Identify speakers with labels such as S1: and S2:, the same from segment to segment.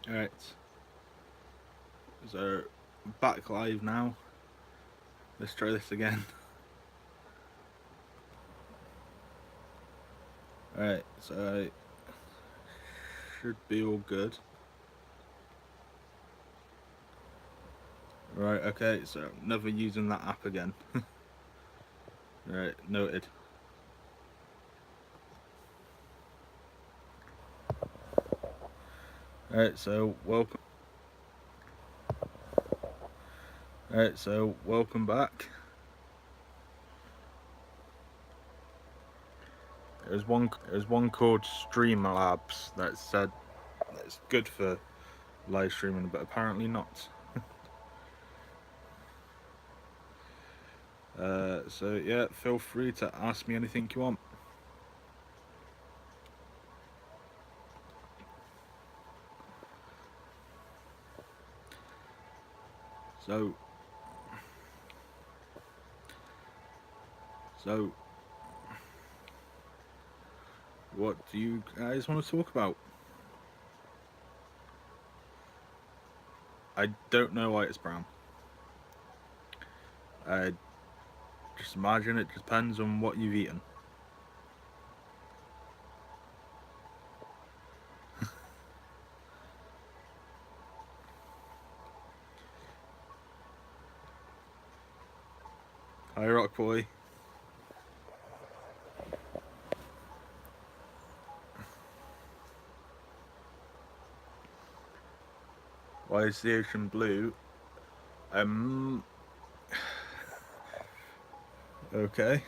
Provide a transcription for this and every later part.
S1: Alright, so back live now. Let's try this again. Alright, so should be all good. Right, okay, so never using that app again. Right, noted. Alright, so welcome back. There's one called Streamlabs that said it's good for live streaming, but apparently not. So yeah, feel free to ask me anything you want. So what do you guys want to talk about? I don't know why it's brown. I just imagine it depends on what you've eaten. Hi, Rock Boy. Why is the ocean blue? Okay.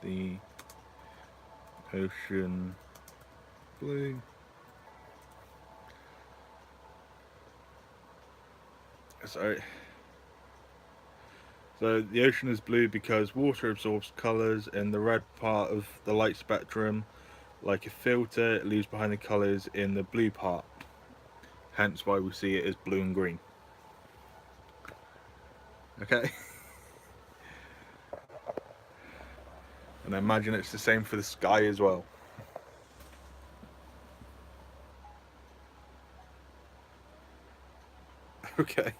S1: The ocean blue. Sorry. So the ocean is blue because water absorbs colours in the red part of the light spectrum. Like a filter, it leaves behind the colours in the blue part. Hence why we see it as blue and green. Okay. And I imagine it's the same for the sky as well. Okay.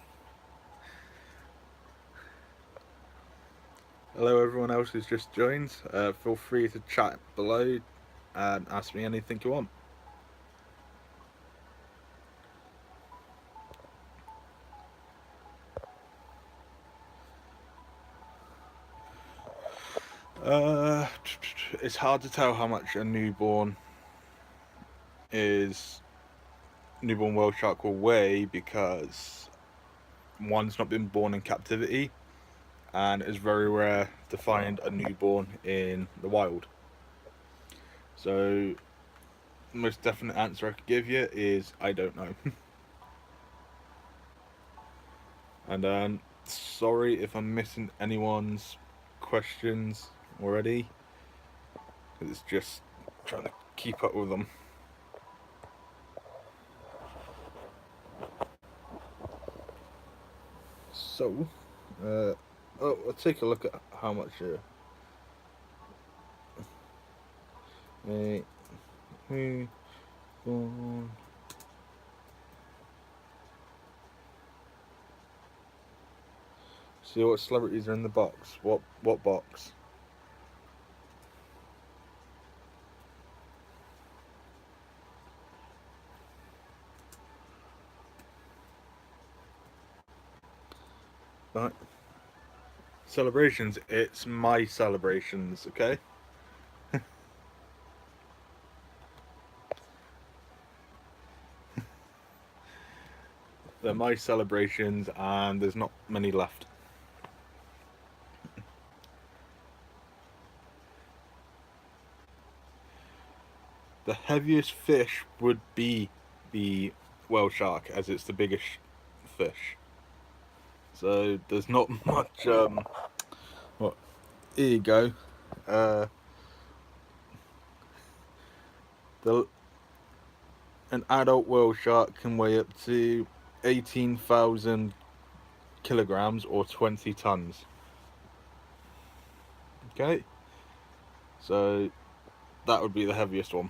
S1: Hello everyone else who's just joined. Feel free to chat below and ask me anything you want. It's hard to tell how much a newborn whale shark will weigh because one's not been born in captivity, and it's very rare to find a newborn in the wild. So, the most definite answer I could give you is I don't know. And sorry if I'm missing anyone's questions already. It's just trying to keep up with them. So, let's take a look at how much. Born. See what celebrities are in the box. What box? Right. Celebrations. It's my celebrations, okay? They're my celebrations, and there's not many left. The heaviest fish would be the whale shark, as it's the biggest fish. So there's not much. Well, here you go. An adult whale shark can weigh up to 18,000 kilograms or 20 tons. Okay, so that would be the heaviest one.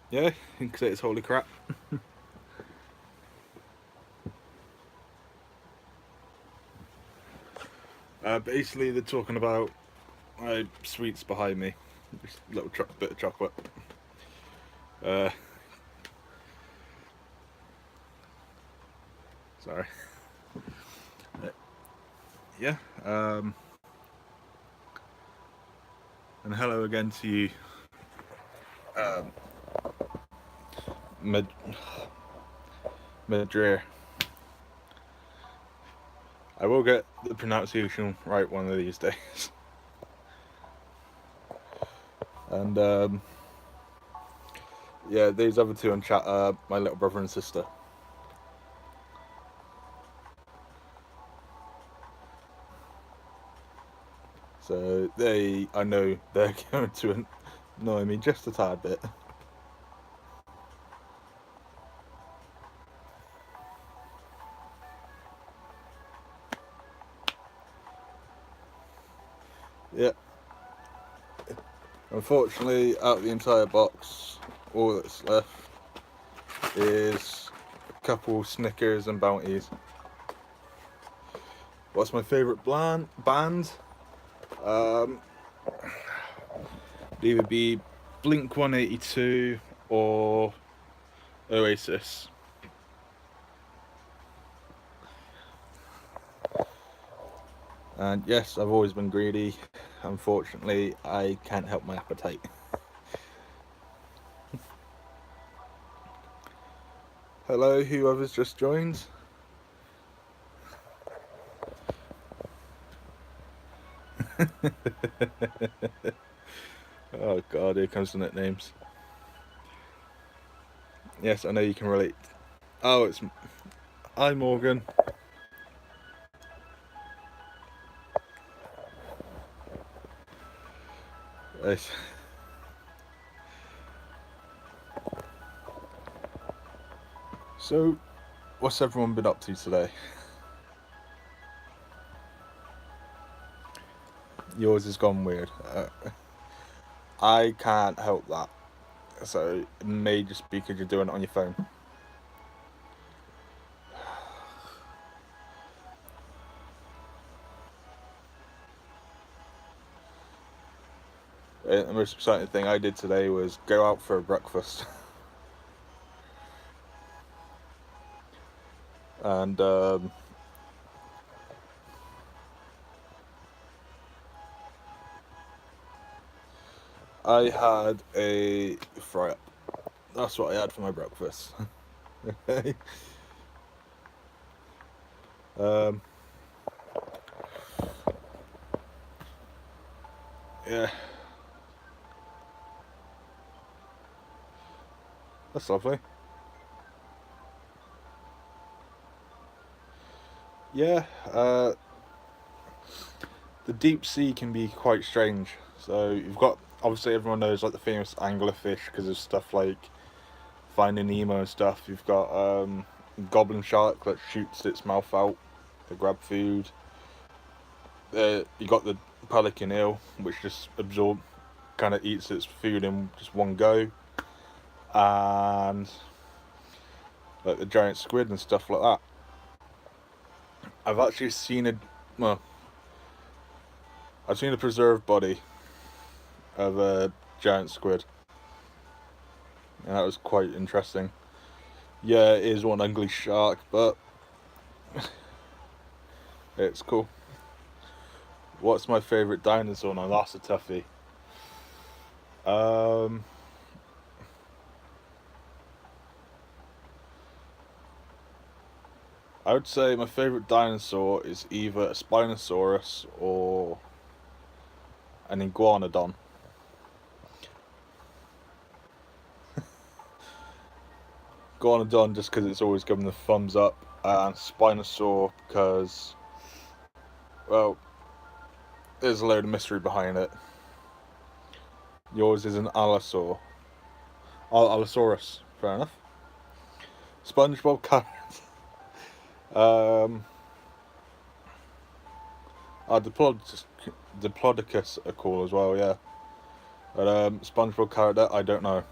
S1: Yeah, you can say it's holy crap. Basically, they're talking about sweets behind me. Just a little bit of chocolate. Sorry. Yeah. And hello again to you, Madrir. I will get the pronunciation right one of these days. And yeah, these other two on chat are my little brother and sister. So I know they're going to annoy me just a tad bit. Yeah. Unfortunately, out of the entire box, all that's left is a couple Snickers and Bounties. What's my favourite band? Either be Blink 182 or Oasis. And yes, I've always been greedy. Unfortunately, I can't help my appetite. Hello, whoever's just joined. Oh god, here comes the nicknames. Yes, I know you can relate. Oh, it's... Hi, Morgan. Right. So, what's everyone been up to today? Yours has gone weird. I can't help that. So, it may just be because you're doing it on your phone. The most exciting thing I did today was go out for a breakfast. And I had a fry up. That's what I had for my breakfast. Yeah. That's lovely. Yeah, the deep sea can be quite strange. So you've got, obviously everyone knows like the famous anglerfish because of stuff like Finding Nemo and stuff. You've got goblin shark that shoots its mouth out to grab food. You got the pelican eel, which just kind of eats its food in just one go. And like the giant squid and stuff like that. I've actually seen I've seen a preserved body of a giant squid. And that was quite interesting. Yeah, it is one ugly shark, but it's cool. What's my favourite dinosaur? Now that's a toughie. I would say my favourite dinosaur is either a Spinosaurus or an Iguanodon. Iguanodon just because it's always given the thumbs up, and Spinosaur because, well, there's a load of mystery behind it. Yours is an Allosaur. Allosaurus, fair enough. SpongeBob carrot. Diplodocus are cool as well, yeah. But SpongeBob character, I don't know.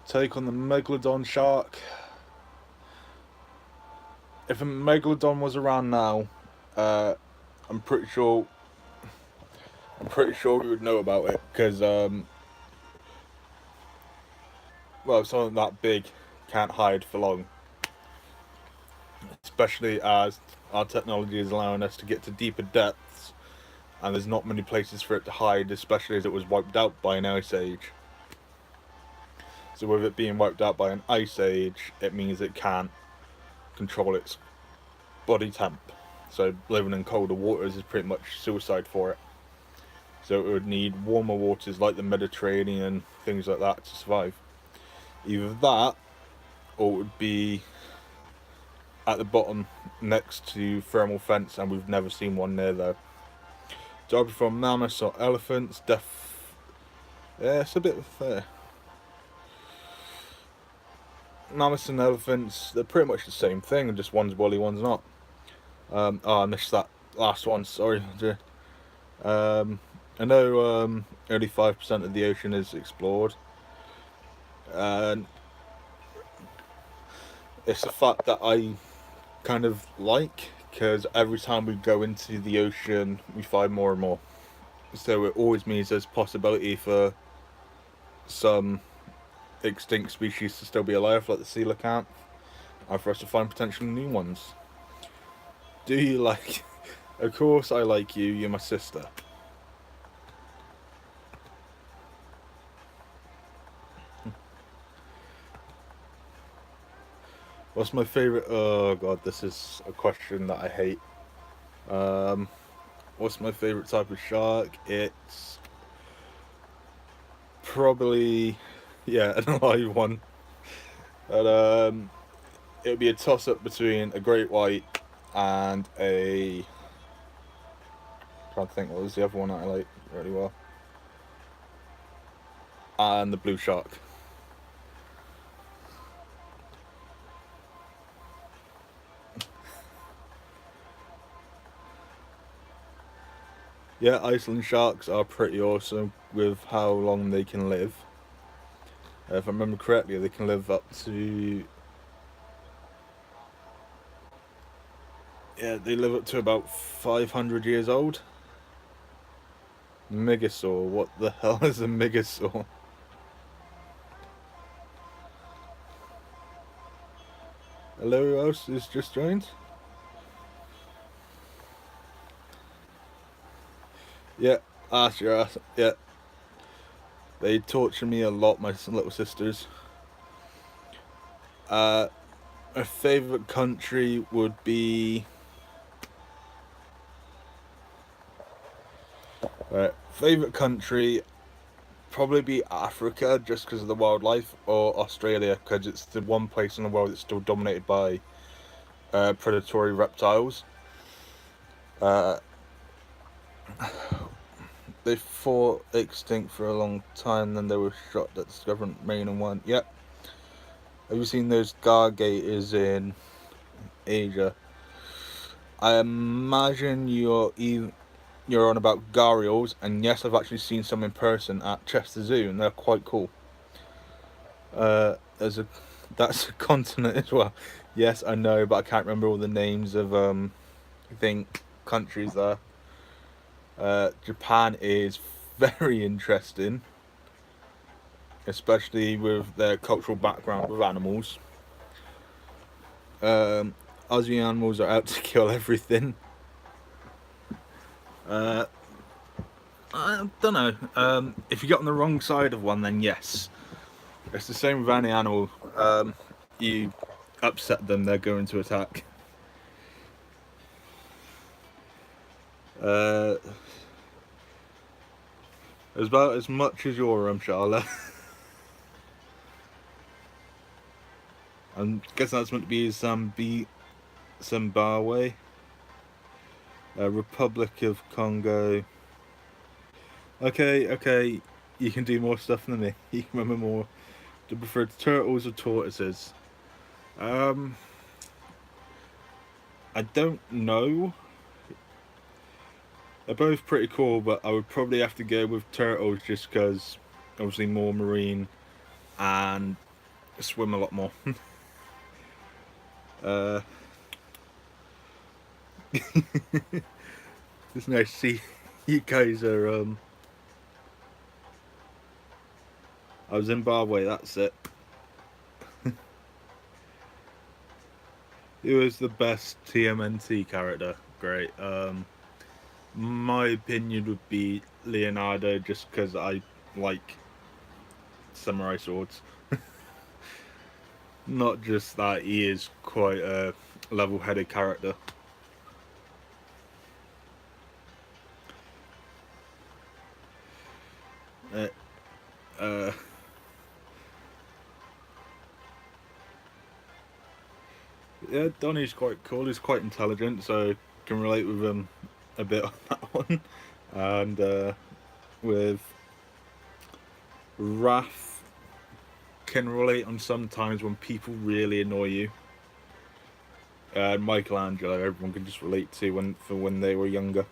S1: Take on the Megalodon shark. If a Megalodon was around now, I'm pretty sure we would know about it because well, something that big can't hide for long. Especially as our technology is allowing us to get to deeper depths, and there's not many places for it to hide, especially as it was wiped out by an ice age. So with it being wiped out by an ice age, it means it can't control its body temp. So living in colder waters is pretty much suicide for it. So it would need warmer waters like the Mediterranean, things like that to survive. Either that, or it would be at the bottom next to thermal fence, and we've never seen one near there. So I'd prefer mammoths or elephants. Yeah, it's a bit fair. Mammoths and elephants, they're pretty much the same thing, just one's woolly, one's not. I missed that last one, sorry. I know only 5% of the ocean is explored. And it's a fact that I kind of like, because every time we go into the ocean, we find more and more. So it always means there's possibility for some extinct species to still be alive, like the coelacanth, and for us to find potentially new ones. Do you like... Of course I like you, you're my sister. What's my favourite... Oh god, this is a question that I hate. What's my favourite type of shark? It's probably... yeah, an alive one. But it would be a toss-up between a great white and a... I'm trying to think, what was the other one that I like really well? And the blue shark. Yeah, Iceland sharks are pretty awesome with how long they can live. If I remember correctly, they can live up to... yeah, they live up to about 500 years old. Megasaur, what the hell is a megasaur? Hello, who else is just joined? Yeah, ask your ass. Yeah. They torture me a lot, my little sisters. My favourite country would be... favourite country probably be Africa, just because of the wildlife, or Australia, because it's the one place in the world that's still dominated by predatory reptiles. They fought extinct for a long time, then they were shot at discovering Maine and one. Yep. Have you seen those gargators in Asia? I imagine you're on about gharials, and yes, I've actually seen some in person at Chester Zoo, and they're quite cool. That's a continent as well. Yes, I know, but I can't remember all the names of I think countries there. Japan is very interesting, especially with their cultural background with animals. Aussie animals are out to kill everything. I don't know. If you get on the wrong side of one, then yes. It's the same with any animal. You upset them, they're going to attack. About as much as your Charlotte. I'm guessing that's meant to be Zimbabwe. Republic of Congo. Okay, you can do more stuff than me. You can remember more. Do you prefer turtles or tortoises? I don't know. They're both pretty cool, but I would probably have to go with turtles just because obviously more marine and swim a lot more. uh, it's nice to see you guys are. I was Zimbabwe. That's it. Who was the best TMNT character? Great. My opinion would be Leonardo, just because I like samurai swords. Not just that he is quite a level-headed character. Uh, uh, yeah, Donnie's quite cool. He's quite intelligent, so can relate with him a bit on that one. And with Raph, can relate on sometimes when people really annoy you. Michelangelo, everyone can just relate to when they were younger.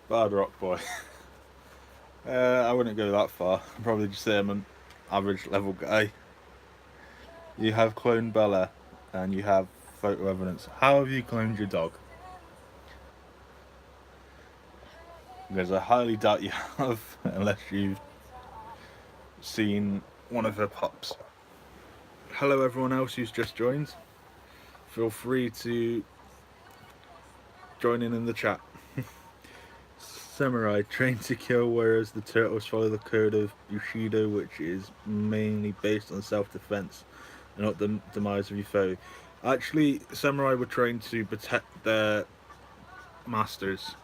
S1: Bad Rock Boy. I wouldn't go that far. I'd probably just say I'm an average level guy. You have cloned Bella, and you have photo evidence. How have you cloned your dog? Because I highly doubt you have, unless you've seen one of her pups. Hello, everyone else who's just joined. Feel free to join in the chat. Samurai trained to kill, whereas the turtles follow the code of Bushido, which is mainly based on self-defense and not the demise of your foe. Actually, samurai were trained to protect their masters.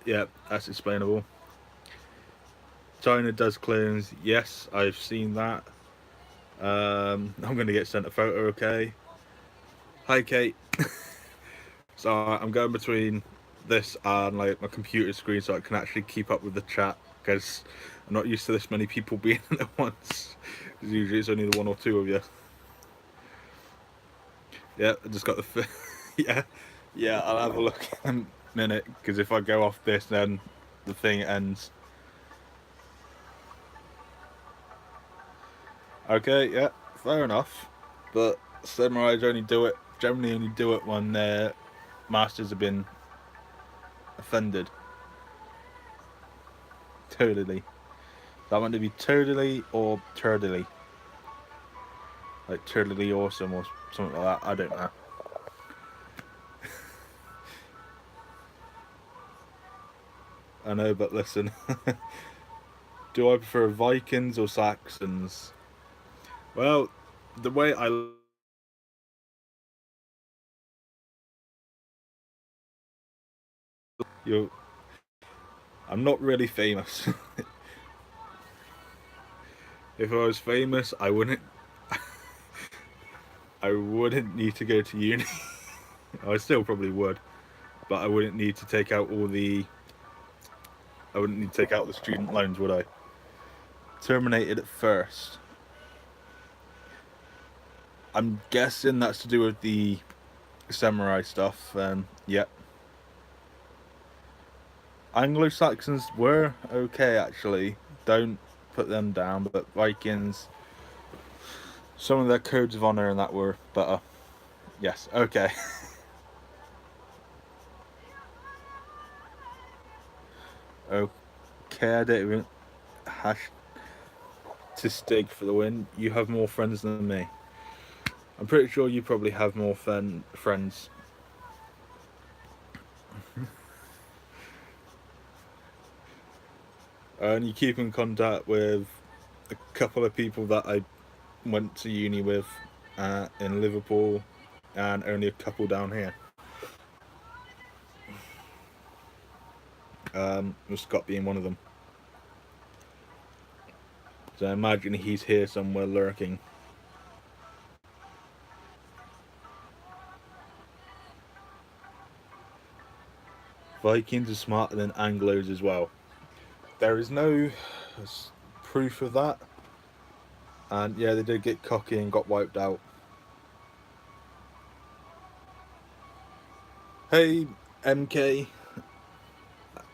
S1: Yeah, that's explainable. China does clones. Yes, I've seen that. I'm going to get sent a photo, okay? Hi, Kate. So I'm going between this and like my computer screen so I can actually keep up with the chat, because I'm not used to this many people being in at once. Because usually it's only the one or two of you. Yeah, I just got the yeah, I'll have a look in a minute, because if I go off this then the thing ends. Okay, yeah, fair enough. But samurais generally only do it when their masters have been offended. Totally. So I want to be totally or turdily. Like turdily awesome or something like that. I don't know. I know, but listen. Do I prefer Vikings or Saxons? Well, the way you, I'm not really famous. If I was famous, I wouldn't need to go to uni. I still probably would, but I wouldn't need to take out I wouldn't need to take out the student loans, would I? Terminated at first. I'm guessing that's to do with the samurai stuff. Yep. Anglo-Saxons were okay, actually. Don't put them down, but Vikings, some of their codes of honor and that were better. Yes, okay. Okay, I don't even hash to Stig for the win. You have more friends than me. I'm pretty sure you probably have more friends. And you keep in contact with a couple of people that I went to uni with in Liverpool, and only a couple down here. With Scott being one of them. So I imagine he's here somewhere lurking. Vikings are smarter than Anglos as well. there is no proof of that. And yeah, they did get cocky and got wiped out. Hey, MK.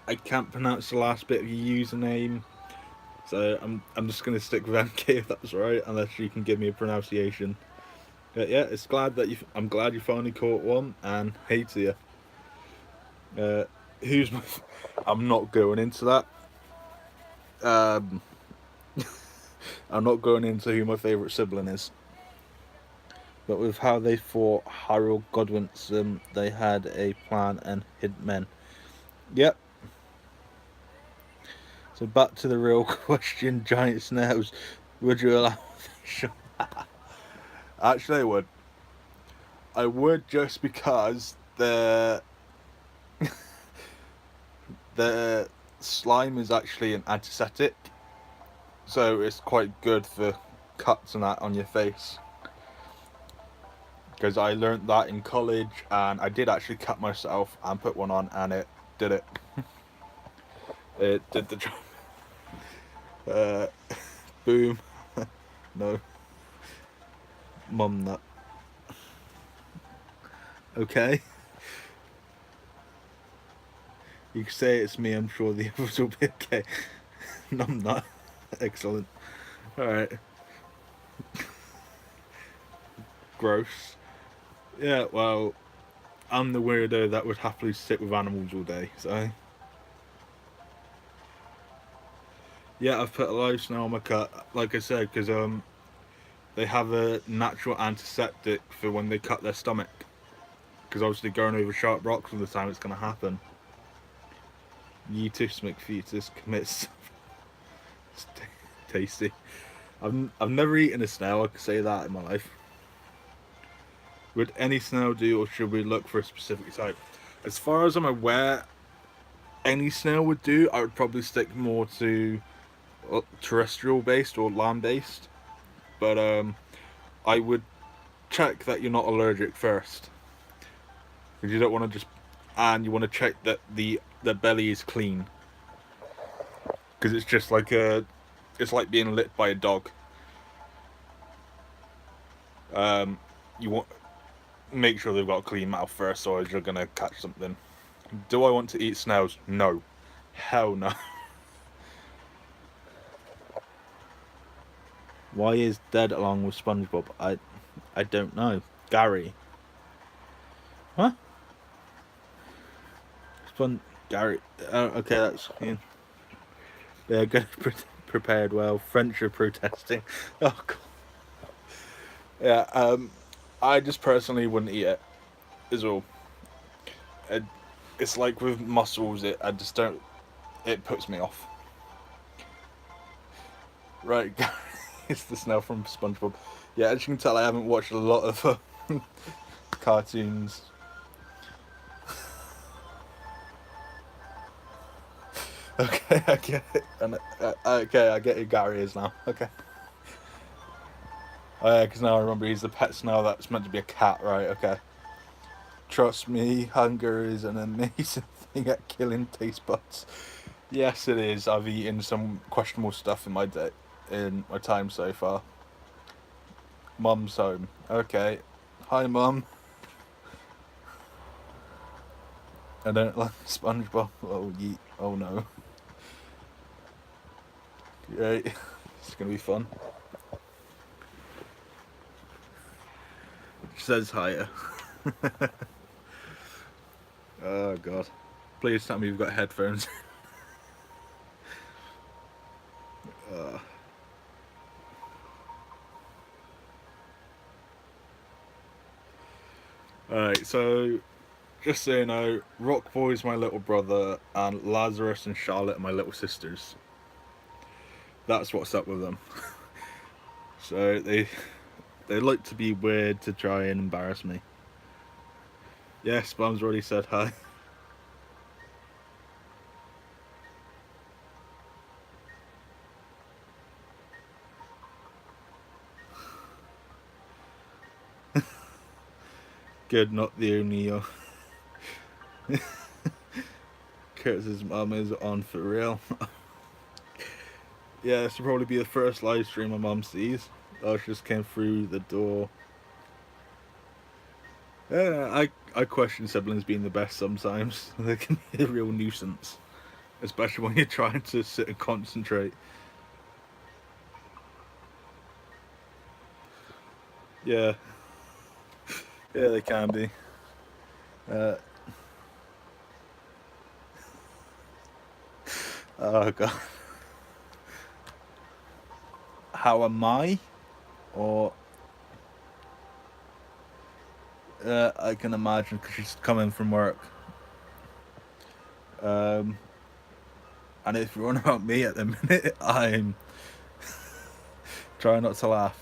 S1: I can't pronounce the last bit of your username, so I'm just gonna stick with MK if that's right, unless you can give me a pronunciation. But yeah, I'm glad you finally caught one, and hey to you. Who's my? I'm not going into that. I'm not going into who my favourite sibling is. But with how they fought Harold Godwinson, they had a plan and hid men. Yep. So back to the real question, giant snails. Would you allow fish? Actually, I would. I would, just because the slime is actually an antiseptic, so it's quite good for cuts and that on your face. Because I learnt that in college, and I did actually cut myself and put one on, and it did it. It did the job. Boom. No. Mum nut. Okay. You can say it's me, I'm sure the others will be okay. Num nut. Excellent. Alright. Gross. Yeah, well, I'm the weirdo that would happily sit with animals all day, so. Yeah, I've put a live snail on my cut, like I said, because they have a natural antiseptic for when they cut their stomach. Because obviously going over sharp rocks all the time, it's going to happen. Yeetus McFetus commits. It's tasty. I've never eaten a snail, I can say that in my life. Would any snail do, or should we look for a specific type? As far as I'm aware, any snail would do. I would probably stick more to terrestrial based or land based, but I would check that you're not allergic first, because you don't want to just, and you want to check that the belly is clean, because it's just like it's like being licked by a dog. You want make sure they've got a clean mouth first, or you're gonna catch something. Do I want to eat snails? No, hell no. Why is dead along with SpongeBob? I don't know. Gary. What? Gary. Okay, that's yeah. Good. Prepared well. French are protesting. Oh god. Yeah. I just personally wouldn't eat it. Is all. It's like with mussels. I just don't. It puts me off. Right. Gary is the snail from SpongeBob. Yeah, as you can tell, I haven't watched a lot of cartoons. Okay, I get it. And okay, I get who Gary is now. Okay. Oh yeah, because now I remember he's the pet snail that's meant to be a cat, right? Okay. Trust me, hunger is an amazing thing at killing taste buds. Yes, it is. I've eaten some questionable stuff in my time so far. Mum's home. Okay. Hi, Mum. I don't like SpongeBob. Oh, yeet. Oh no. Right. It's gonna be fun. She says higher. Oh god. Please tell me you've got headphones. Alright, so just so you know, Rock Boy's my little brother, and Lazarus and Charlotte are my little sisters. That's what's up with them. So they like to be weird to try and embarrass me. Yes, Mum's already said hi. Good, not the only. Curtis's mum is on for real. Yeah, this will probably be the first live stream my mum sees. I just came through the door. Yeah, I question siblings being the best sometimes. They can be a real nuisance, especially when you're trying to sit and concentrate. Yeah, yeah, they can be. Uh, oh god, how am I? Or I can imagine because she's coming from work. Um, and if you're on about me at the minute, I'm trying not to laugh.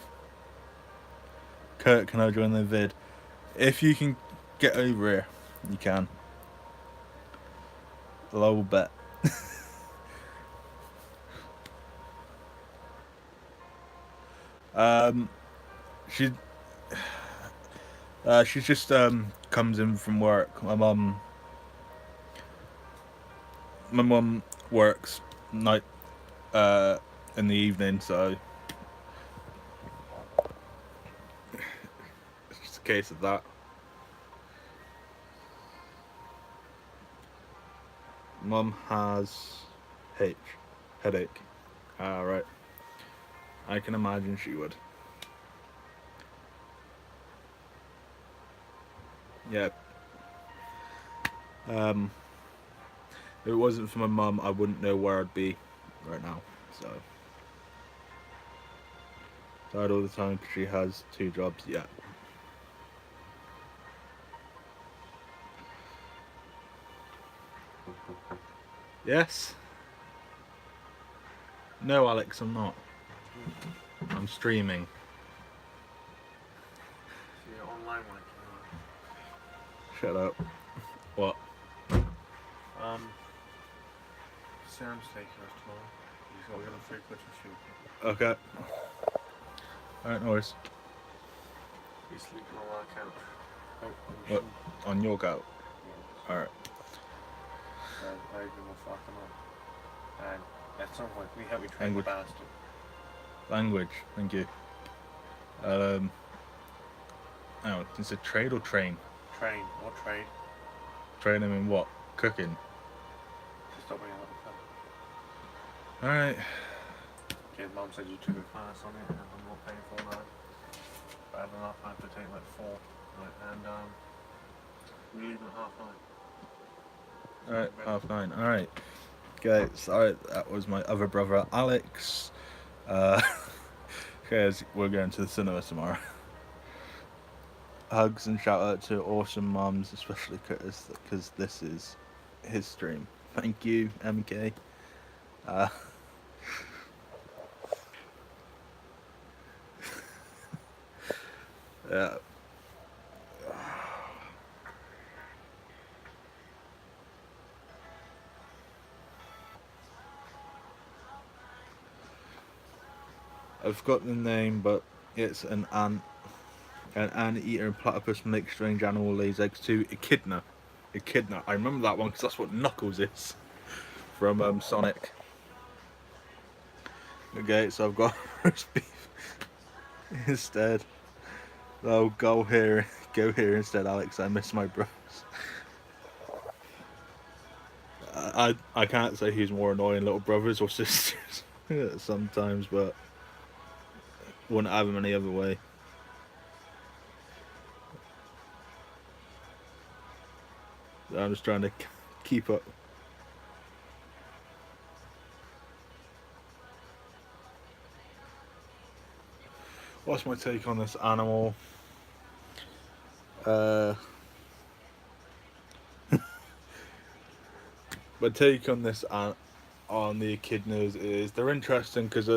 S1: Kurt, can I join the vid? If you can get over here, you can. A little bit. Um, she she just comes in from work. My mum works night in the evening, so it's just a case of that. Mum has headache. Ah, right. I can imagine she would. Yeah. If it wasn't for my mum, I wouldn't know where I'd be right now. So tired all the time because she has 2 jobs. Yeah. Yes. No, Alex, I'm not. I'm streaming.
S2: So you're online when it
S1: Shut up. What?
S2: Sam's taking us tomorrow. He's got to get a free picture shoot.
S1: Okay. Alright, no worries.
S2: He's sleeping on our couch.
S1: What? On your couch? Alright.
S2: I even will fuck him up. And at some point, we help you train the
S1: Language.
S2: bastard.
S1: Language, thank you. Oh, it's a trade or train?
S2: Train. What trade?
S1: Train him in what? Cooking.
S2: Just stop bringing up the phone.
S1: Alright.
S2: His mum said you took a class on it, and I'm not paying for that. But I have enough, I have to take like 4. Right, and we leave at 9:30.
S1: Alright, 9:30. Alright. Okay, sorry, that was my other brother, Alex. Okay, we're going to the cinema tomorrow. Hugs and shout out to awesome mums, especially Curtis, because this is his stream. Thank you, MK. Yeah. I've got the name, but it's an anteater and platypus mixed strange animal lays eggs too. Echidna. I remember that one because that's what Knuckles is from Sonic. Okay, so I've got roast beef instead. Oh, go here instead, Alex. I miss my bros. I can't say who's more annoying, little brothers or sisters sometimes, but wouldn't have them any other way. I'm just trying to keep up. What's my take on this animal? My take on this on the echidnas is they're interesting because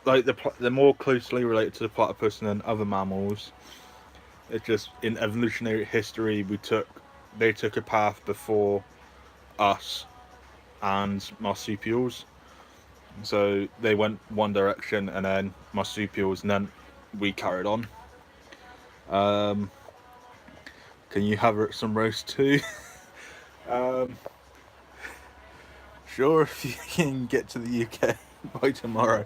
S1: like they're more closely related to the platypus than other mammals. It's just in evolutionary history they took a path before us and marsupials. So they went one direction and then marsupials, and then we carried on. Can you have some roast too? Sure, if you can get to the UK. by tomorrow.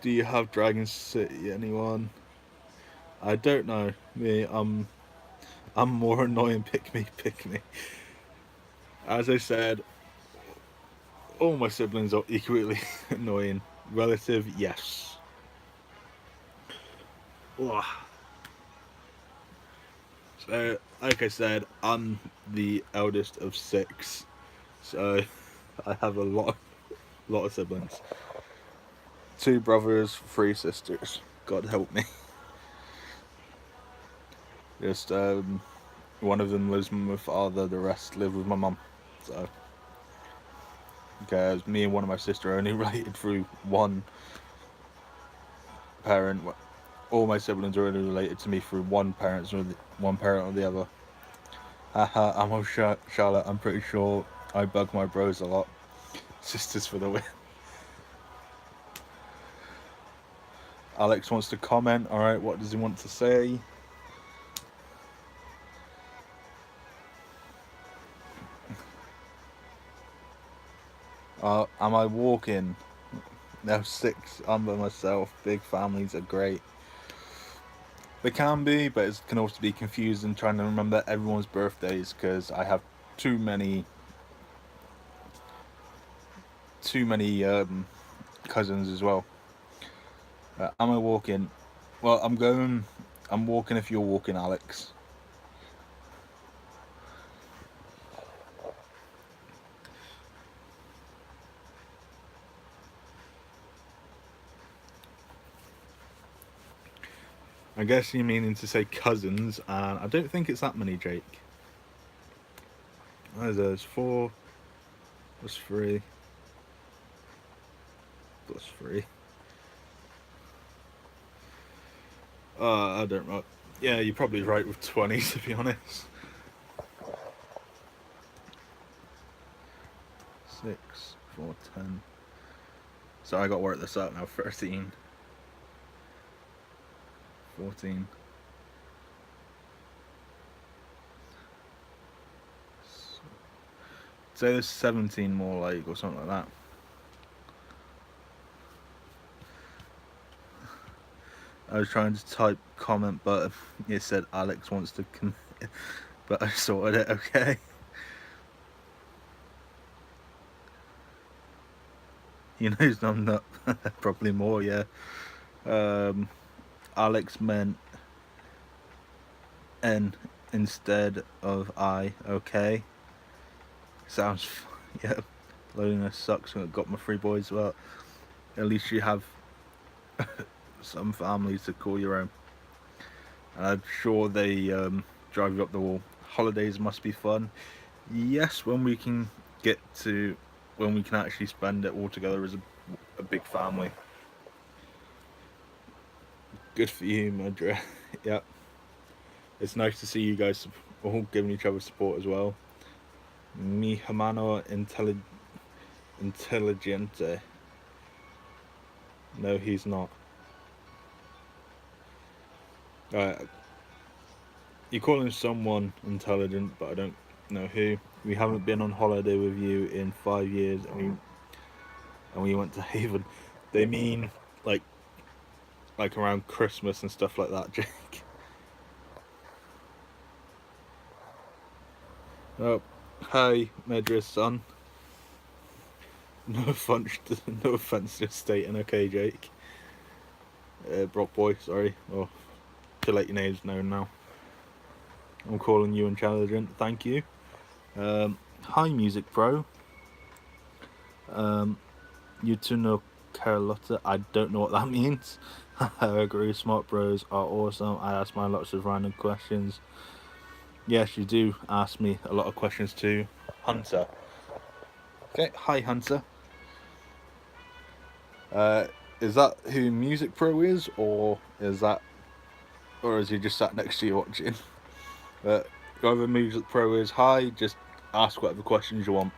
S1: Do you have Dragon City? Anyone? I don't know. Me, I'm more annoying. Pick me, pick me. As I said, all my siblings are equally annoying. Relative, yes. Ugh. So, like I said, I'm the eldest of 6, so I have a lot of siblings. 2 brothers, 3 sisters. God help me. Just one of them lives with my father, the rest live with my mum. So, because me and one of my sisters are only related through one parent. All my siblings are only related to me through one parent or the other. Haha, I'm with Charlotte. I'm pretty sure I bug my bros a lot. Sisters for the win. Alex wants to comment. Alright, what does he want to say? Am I walking? No, 6. I'm by myself. Big families are great. They can be, but it can also be confusing trying to remember everyone's birthdays because I have too many cousins as well. Am I walking? Well, I'm walking if you're walking, Alex. I guess you're meaning to say cousins, and I don't think it's that many, Jake. There's 4 plus 3 plus 3. I don't know. Yeah, you're probably right with 20, to be honest. 6, 4, 10. So I got to work this out now. 13, 14. Say there's 17 more, like, or something like that. I was trying to type comment, but it said Alex wants to but I sorted it, okay. He knows I'm not. Probably more, yeah. Alex meant N instead of I, okay. Sounds, yeah. Loneliness sucks. I got my 3 boys, but at least you have some families to call your own. And I'm sure they drive you up the wall. Holidays must be fun. Yes, when we can actually spend it all together as a big family. Good for you, Madra. Yeah. It's nice to see you guys all giving each other support as well. Mi hermano intelligente. No, he's not. You're calling someone intelligent, but I don't know who. We haven't been on holiday with you in 5 years, and we went to Haven. They mean like around Christmas and stuff like that, Jake. Oh, hi, Medra's son. No offense to stating, okay, Jake. Brock boy, sorry. Well, to let your names known now. I'm calling you intelligent, thank you. Hi, Music Pro. You two know Carlotta. I don't know what that means. I agree, smart bros are awesome. I ask mine lots of random questions. Yes, you do ask me a lot of questions too. Hunter. Okay, hi Hunter. Is that who Music Pro is, or is he just sat next to you watching? Whoever Music Pro is, hi, just ask whatever questions you want.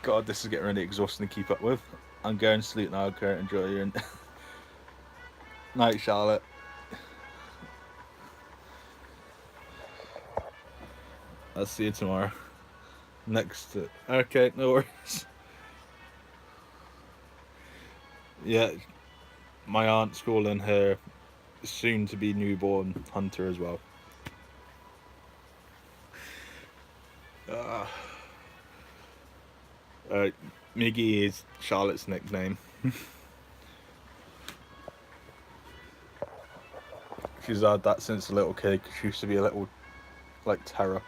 S1: God, this is getting really exhausting to keep up with. I'm going to sleep now, okay, enjoy your night, Charlotte. I'll see you tomorrow. next to... Okay, no worries. Yeah, my aunt's calling her soon to be newborn Hunter as well. Uh, Miggy is Charlotte's nickname. She's had that since a little kid because she used to be a little, like, terror.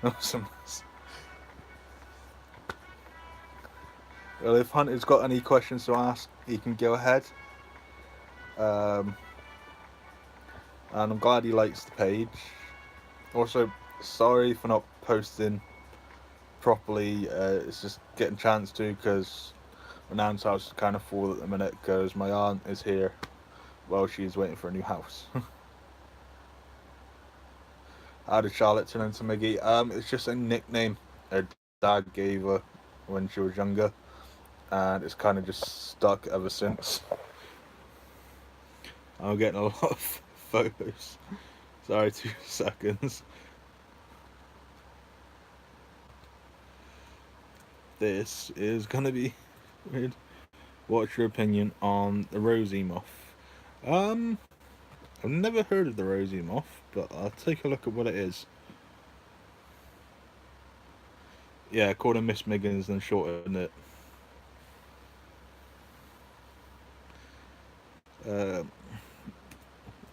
S1: Awesome. Well, if Hunter's got any questions to ask, he can go ahead. And I'm glad he likes the page. Also, sorry for not posting properly. It's just getting a chance to because my nan's house is kind of full at the minute because my aunt is here while she's waiting for a new house. How did Charlotte turn into Miggy? It's just a nickname her dad gave her when she was younger, and it's kind of just stuck ever since. I'm getting a lot of photos. Sorry, 2 seconds. This is gonna be weird. What's your opinion on the rosy moth? I've never heard of the rosy moth, but I'll take a look at what it is. Yeah, called her Miss Miggins and shortened it.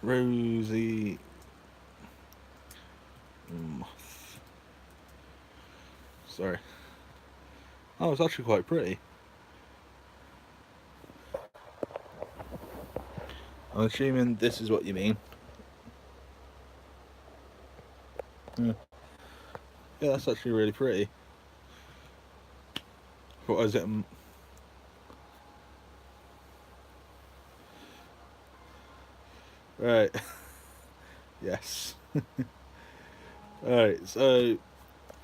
S1: Rosy moth. Sorry. Oh, it's actually quite pretty. I'm assuming this is what you mean. Yeah, that's actually really pretty. What is it? Right. Yes. Alright, so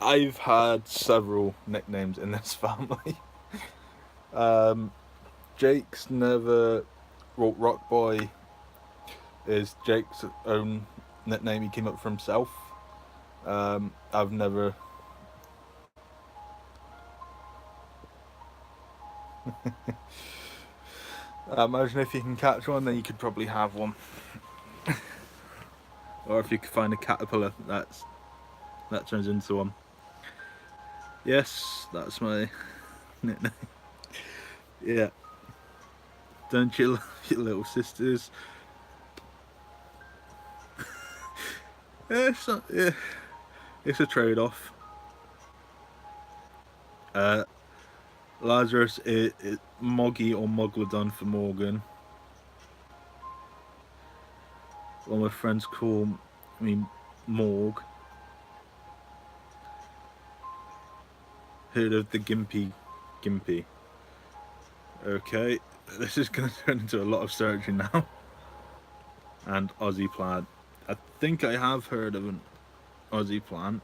S1: I've had several nicknames in this family. Jake's never... Well, Rock Boy is Jake's own nickname he came up for himself. I've never... Imagine if you can catch one, then you could probably have one. Or if you could find a caterpillar that turns into one. Yes, that's my nickname. Yeah. Don't you love your little sisters? Yeah, it's a trade-off. Lazarus is Moggy or Moglodon for Morgan. One of my friends call me Morg. Heard of the Gimpy? Okay, this is going to turn into a lot of searching now. And Aussie plant. I think I have heard of an Aussie plant.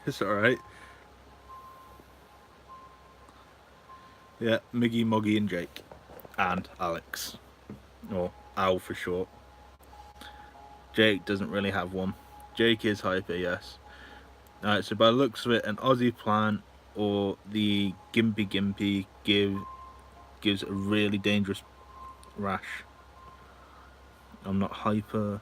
S1: It's alright. Yeah, Miggy, Moggy and Jake. And Alex. Or Al for short. Jake doesn't really have one. Jake is hyper, yes. Alright, so by the looks of it, an Aussie plant or the Gimpy gives a really dangerous rash. I'm not hyper.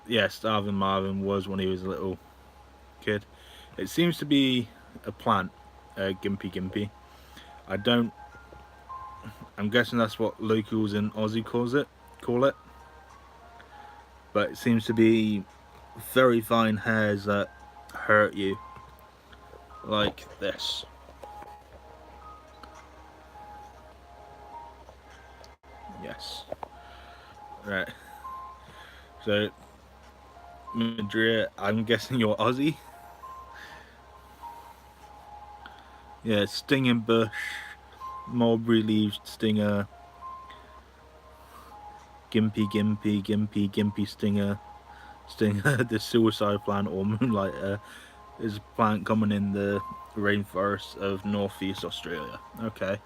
S1: Yes, Starvin Marvin was when he was a little kid. It seems to be a plant, Gimpy. I'm guessing that's what locals in Aussie call it. But it seems to be very fine hairs that hurt you. Like this. Yes. Right. So, Madria, I'm guessing you're Aussie? Yeah, stinging bush, mulberry leaf stinger, Gimpy Stinger, the suicide plant or moonlighter is a plant common in the rainforests of northeast Australia. Okay.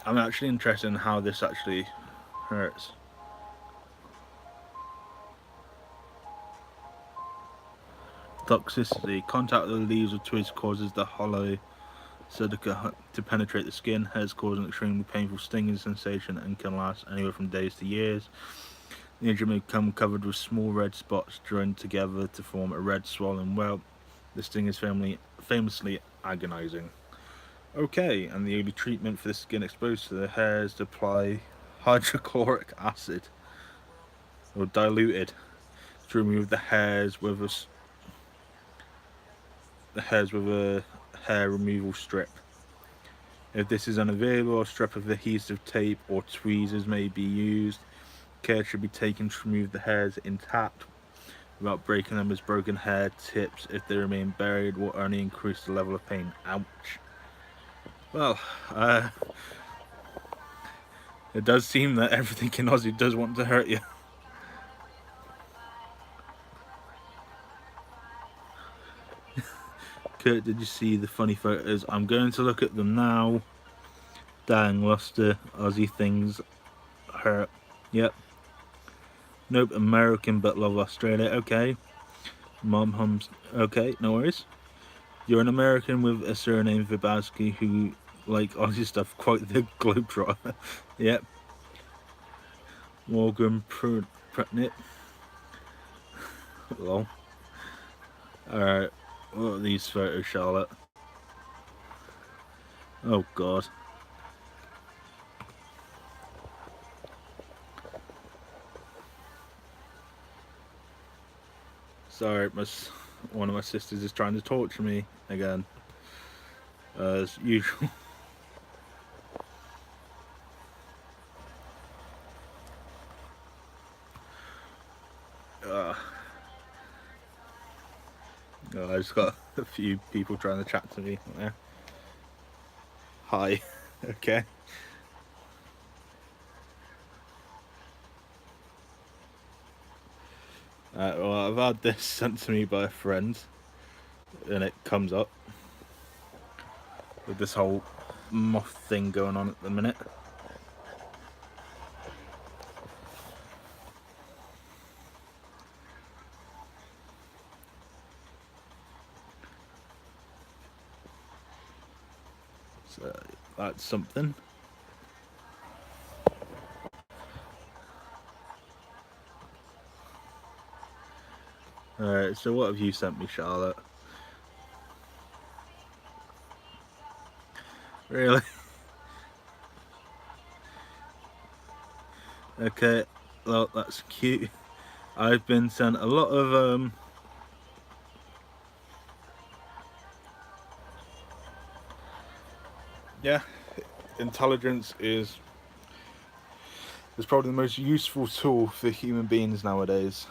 S1: I'm actually interested in how this actually hurts. Toxicity. Contact with the leaves or twigs causes the hollow silica to penetrate the skin, hence causing an extremely painful stinging sensation and can last anywhere from days to years. The injury may become covered with small red spots joined together to form a red swollen welt. The sting is famously agonizing. Okay, and the only treatment for the skin exposed to the hair is to apply hydrochloric acid or diluted to remove the hairs with a hair removal strip. If this is unavailable, a strip of adhesive tape or tweezers may be used. Care should be taken to remove the hairs intact without breaking them, as broken hair tips, if they remain buried, will only increase the level of pain. Ouch. Well, it does seem that everything in Aussie does want to hurt you. Kurt, did you see the funny photos? I'm going to look at them now. Dang, Luster, Aussie things hurt. Yep. Nope, American but love Australia. Okay. Mom hums. Okay, no worries. You're an American with a surname Vibowski who like Aussie stuff, quite the globetrotter. Yep. Morgan Prutnip. Lol. Alright, what are these photos, Charlotte? Oh god. Sorry, one of my sisters is trying to torture me again, as usual. I just got a few people trying to chat to me there. Hi. Okay. Well, I've had this sent to me by a friend, and it comes up with this whole moth thing going on at the minute. So that's something. Alright, so what have you sent me, Charlotte? Really? Okay, well, that's cute. I've been sent a lot of yeah, intelligence is probably the most useful tool for human beings nowadays.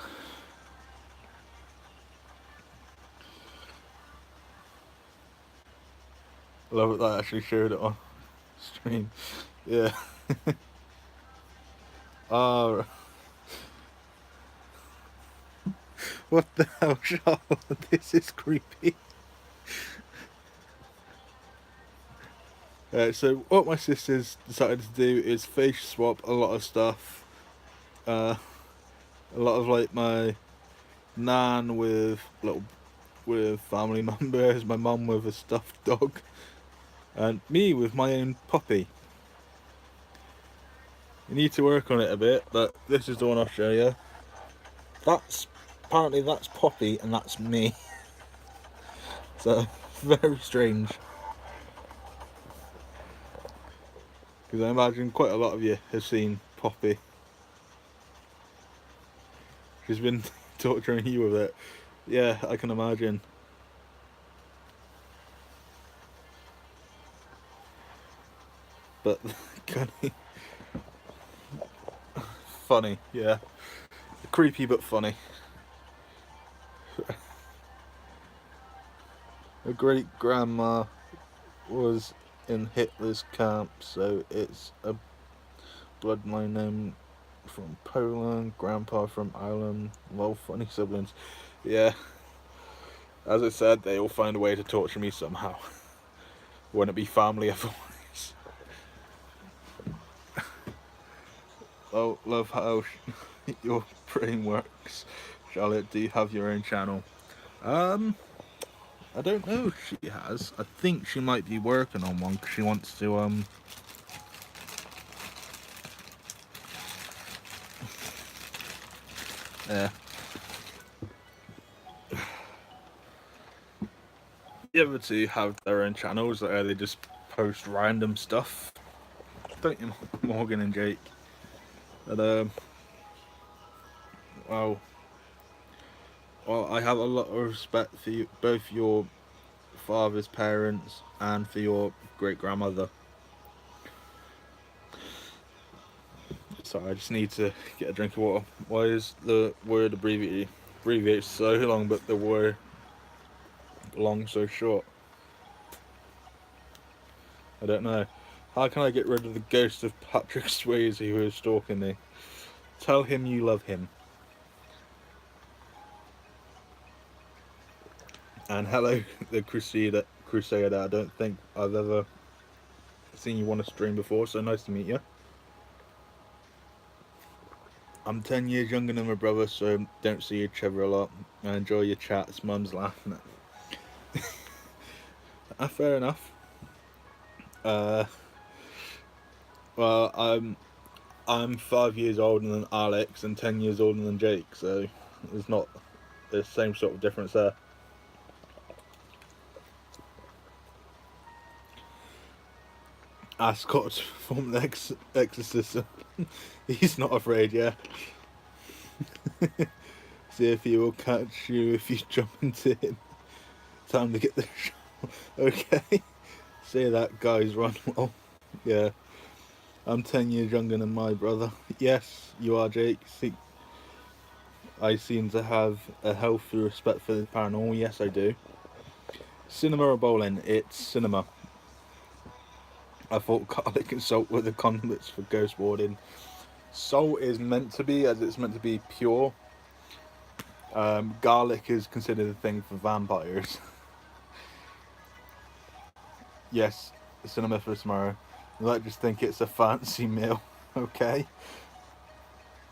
S1: I love it that I actually showed it on stream. Yeah. What the hell, Charlotte? This is creepy. So what my sisters decided to do is face swap a lot of stuff. A lot of like my nan with family members, my mum with a stuffed dog, and me with my own puppy. You need to work on it a bit, but this is the one I'll show you. Apparently that's Poppy and that's me. So very strange. Because I imagine quite a lot of you have seen Poppy. She's been torturing you with it. Yeah, I can imagine. But funny, yeah. Creepy but funny. A great grandma was in Hitler's camp, so it's a bloodline name from Poland, Grandpa from Ireland. Well, funny siblings. Yeah, as I said, they all find a way to torture me somehow. Wouldn't it be family otherwise? Well, love how your brain works. Charlotte, do you have your own channel? I don't know if she has. I think she might be working on one because she wants to, yeah. The other two have their own channels where they just post random stuff. Don't you, Morgan and Jake? But, well, I have a lot of respect for you, both your father's parents and for your great grandmother. Sorry, I just need to get a drink of water. Why is the word abbreviated so long, but the word long so short? I don't know. How can I get rid of the ghost of Patrick Swayze who is stalking me? Tell him you love him. And hello, the Crusader. I don't think I've ever seen you on a stream before, so nice to meet you. I'm 10 years younger than my brother, so don't see each other a lot. I enjoy your chats. Mum's laughing at. Fair enough. Well, I'm 5 years older than Alex and 10 years older than Jake, so there's not the same sort of difference there. Ascot from the exorcism. He's not afraid, yeah. See if he will catch you if you jump into him. Time to get the shot. Okay. Say that, guys, run well. Yeah. I'm 10 years younger than my brother. Yes, you are, Jake. See, I seem to have a healthy respect for the paranormal. Yes, I do. Cinema or bowling? It's cinema. I thought garlic and salt were the condiments for ghost warding. Salt is meant to be, as it's meant to be pure. Garlic is considered a thing for vampires. Yes, cinema for tomorrow. You might just think it's a fancy meal, okay?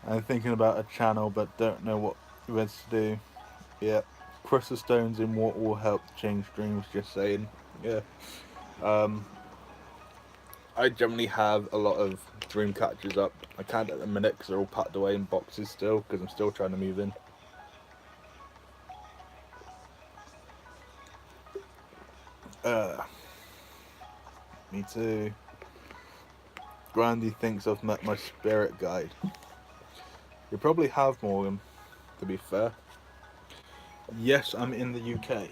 S1: I'm thinking about a channel, but don't know what events to do. Yeah, crystal stones in water will help change dreams. Just saying. Yeah. I generally have a lot of dream catchers up. I can't at the minute because they're all packed away in boxes still, because I'm still trying to move in. Me too. Grandy thinks I've met my spirit guide. You probably have, Morgan, to be fair. Yes, I'm in the UK.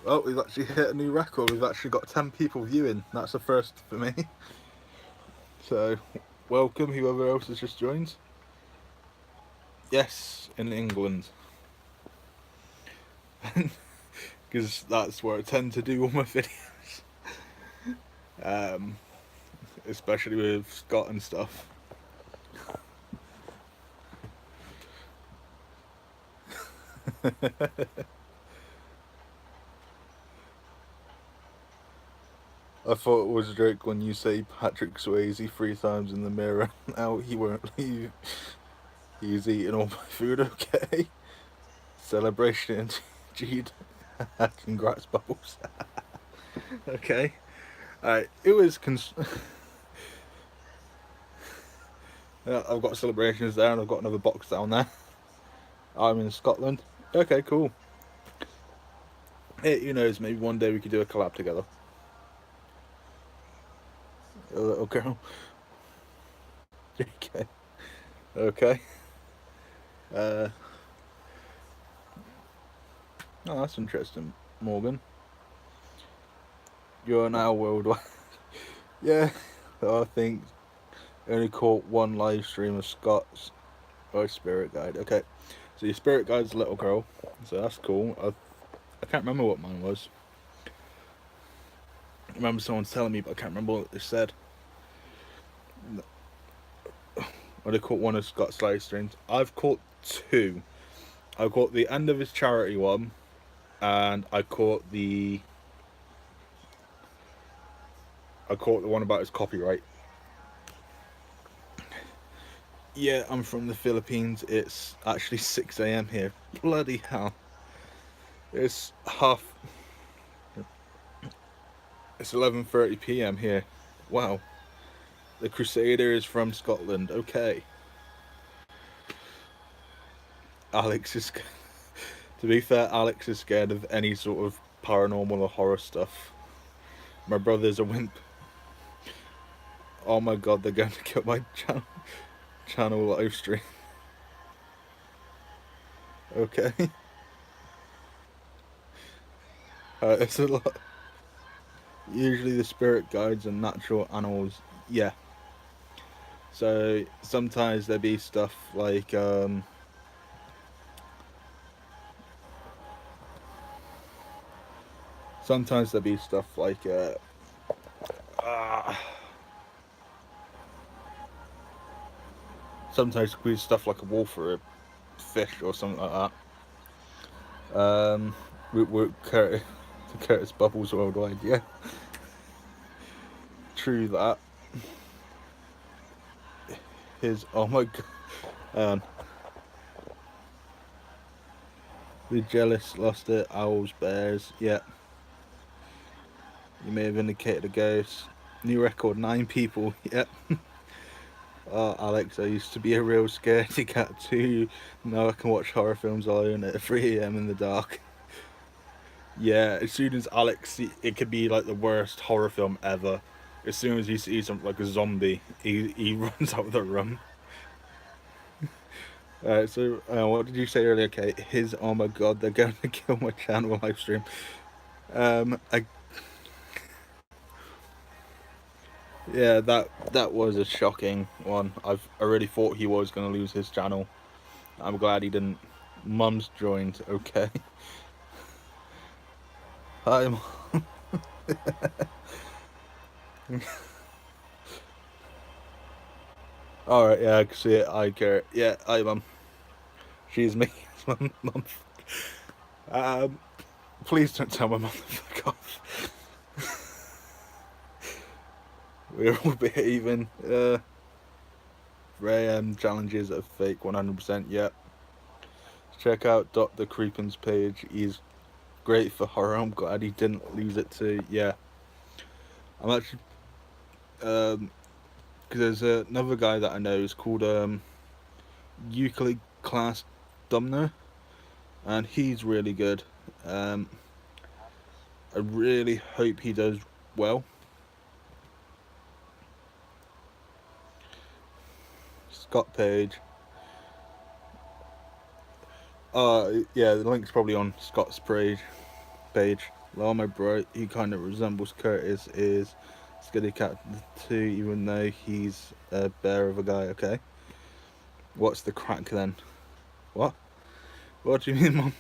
S1: Well, we've actually hit a new record. We've actually got 10 people viewing. That's a first for me. So, welcome whoever else has just joined. Yes, in England. Because that's where I tend to do all my videos. Especially with Scott and stuff. I thought it was a joke when you say Patrick Swayze 3 times in the mirror. Now he won't leave. He's eating all my food, okay? Celebration indeed. Congrats, Bubbles. Okay. Alright, it was I've got celebrations there and I've got another box down there. I'm in Scotland. Okay, cool. Hey, who knows, maybe one day we could do a collab together. A little girl. Okay. Okay. Oh, that's interesting, Morgan. You're now worldwide. Yeah, I think only caught one live stream of Scott's spirit guide. Okay, so your spirit guide's a little girl, so that's cool. I can't remember what mine was. remember someone telling me, but I can't remember what they said. Or they caught one of Scott's live streams. I've caught two. I caught the end of his charity one, and I caught the one about his copyright. Yeah, I'm from the Philippines. It's actually 6 a.m. here. Bloody hell. It's 11:30 p.m. here. Wow. The Crusader is from Scotland. Okay. Alex is... To be fair, Alex is scared of any sort of paranormal or horror stuff. My brother's a wimp. Oh my god, they're going to kill my channel live stream. Okay. It's a lot. Usually the spirit guides and natural animals. Yeah. So sometimes there be stuff like sometimes there be stuff like sometimes it could be stuff like a wolf or a fish or something like that. We're Curtis Bubbles worldwide, yeah. True that. Oh my god. The jealous lost it. Owls, bears, yeah. You may have indicated a ghost. New record, 9 people, yep. Oh, Alex, I used to be a real scaredy cat too. Now I can watch horror films alone at 3 a.m. in the dark. Yeah, as soon as Alex, it could be like the worst horror film ever. As soon as he sees something like a zombie, he runs out of the room. So what did you say earlier? Okay, oh my god, they're going to kill my channel live stream. Yeah, that was a shocking one. I really thought he was going to lose his channel. I'm glad he didn't. Mum's joined. Okay. Hi, Mum. All right, yeah, I can see it. I care. Yeah, hi, Mum. She's me. Mum. Please don't tell my mum to fuck off. We're all behaving. Ray challenges are fake 100%. Yep. Check out Dr. Creepin's page. He's great for horror. I'm glad he didn't lose it too. Yeah. I'm actually because there's another guy that I know is called Euclid Class Dumner, and he's really good. I really hope he does well. Scott Page. Yeah, the link's probably on Scott's page. Llama Bro, he kind of resembles Curtis, is Skitty Cat 2, even though he's a bear of a guy. Okay. What's the crack then? What? What do you mean, Mum?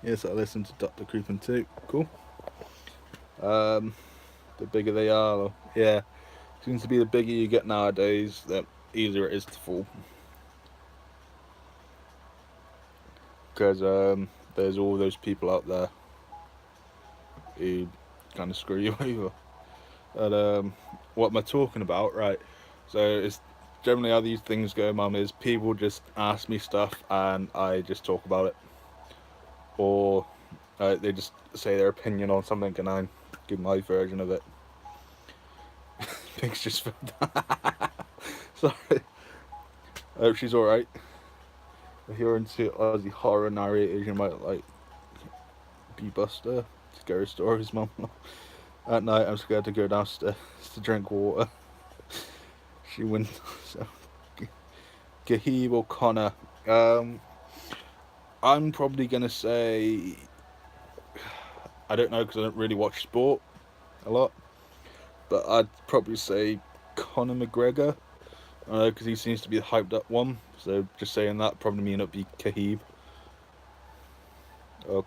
S1: Yes, I listen to Dr. Creepin too. Cool. The bigger they are, yeah. Seems to be the bigger you get nowadays, the easier it is to fall. Because there's all those people out there who kind of screw you over. And what am I talking about? Right. So it's generally how these things go, Mum, is people just ask me stuff and I just talk about it. Or they just say their opinion on something and I give my version of it. Pigs just fell down. Sorry. I hope she's alright. If you're into Aussie horror narrators, you might like B-Buster. Scary stories, Mum. At night, I'm scared to go downstairs to drink water. She wins. So, Gahib or Connor. I'm probably gonna say, I don't know because I don't really watch sport a lot, but I'd probably say Conor McGregor. Because he seems to be the hyped up one. So just saying that probably may not be Khabib or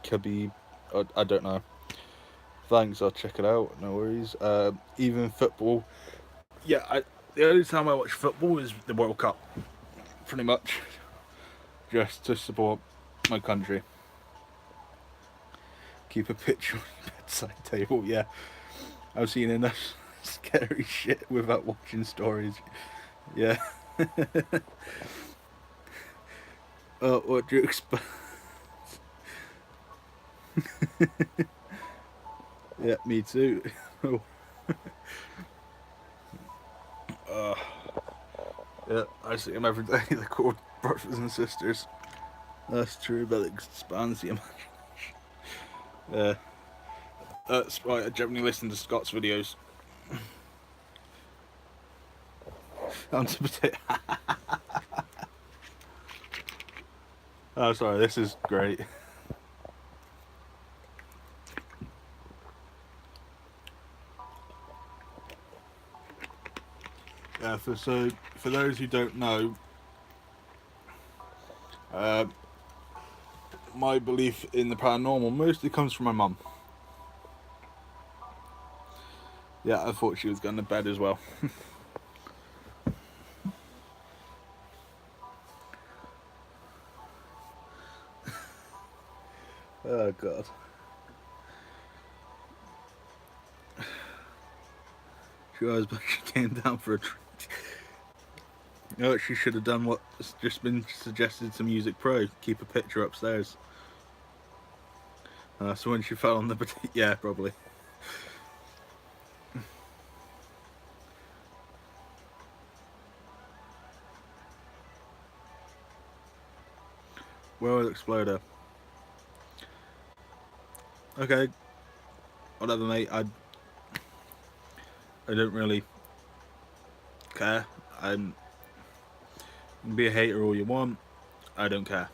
S1: Khabib. I don't know. Thanks, I'll check it out. No worries. Even football. Yeah, the only time I watch football is the World Cup. Pretty much. Just to support my country. Keep a picture on your bedside table, yeah. I've seen enough scary shit without watching stories. Yeah. What do you expect? Yeah, me too. Yeah, I see them every day. They're called brothers and sisters. That's true, but it expands the imagination. Yeah. That's why I generally listen to Scott's videos. Onto potato. Oh, sorry, this is great. Yeah, for those who don't know, my belief in the paranormal mostly comes from my mum. Yeah, I thought she was going to bed as well. Oh god. She was, but she came down for a treat. You know what she should have done? What's just been suggested to Music Pro. Keep a picture upstairs. So when she fell on the potato, yeah, probably. World Exploder. Okay, whatever, mate. I don't really care. You can be a hater all you want. I don't care.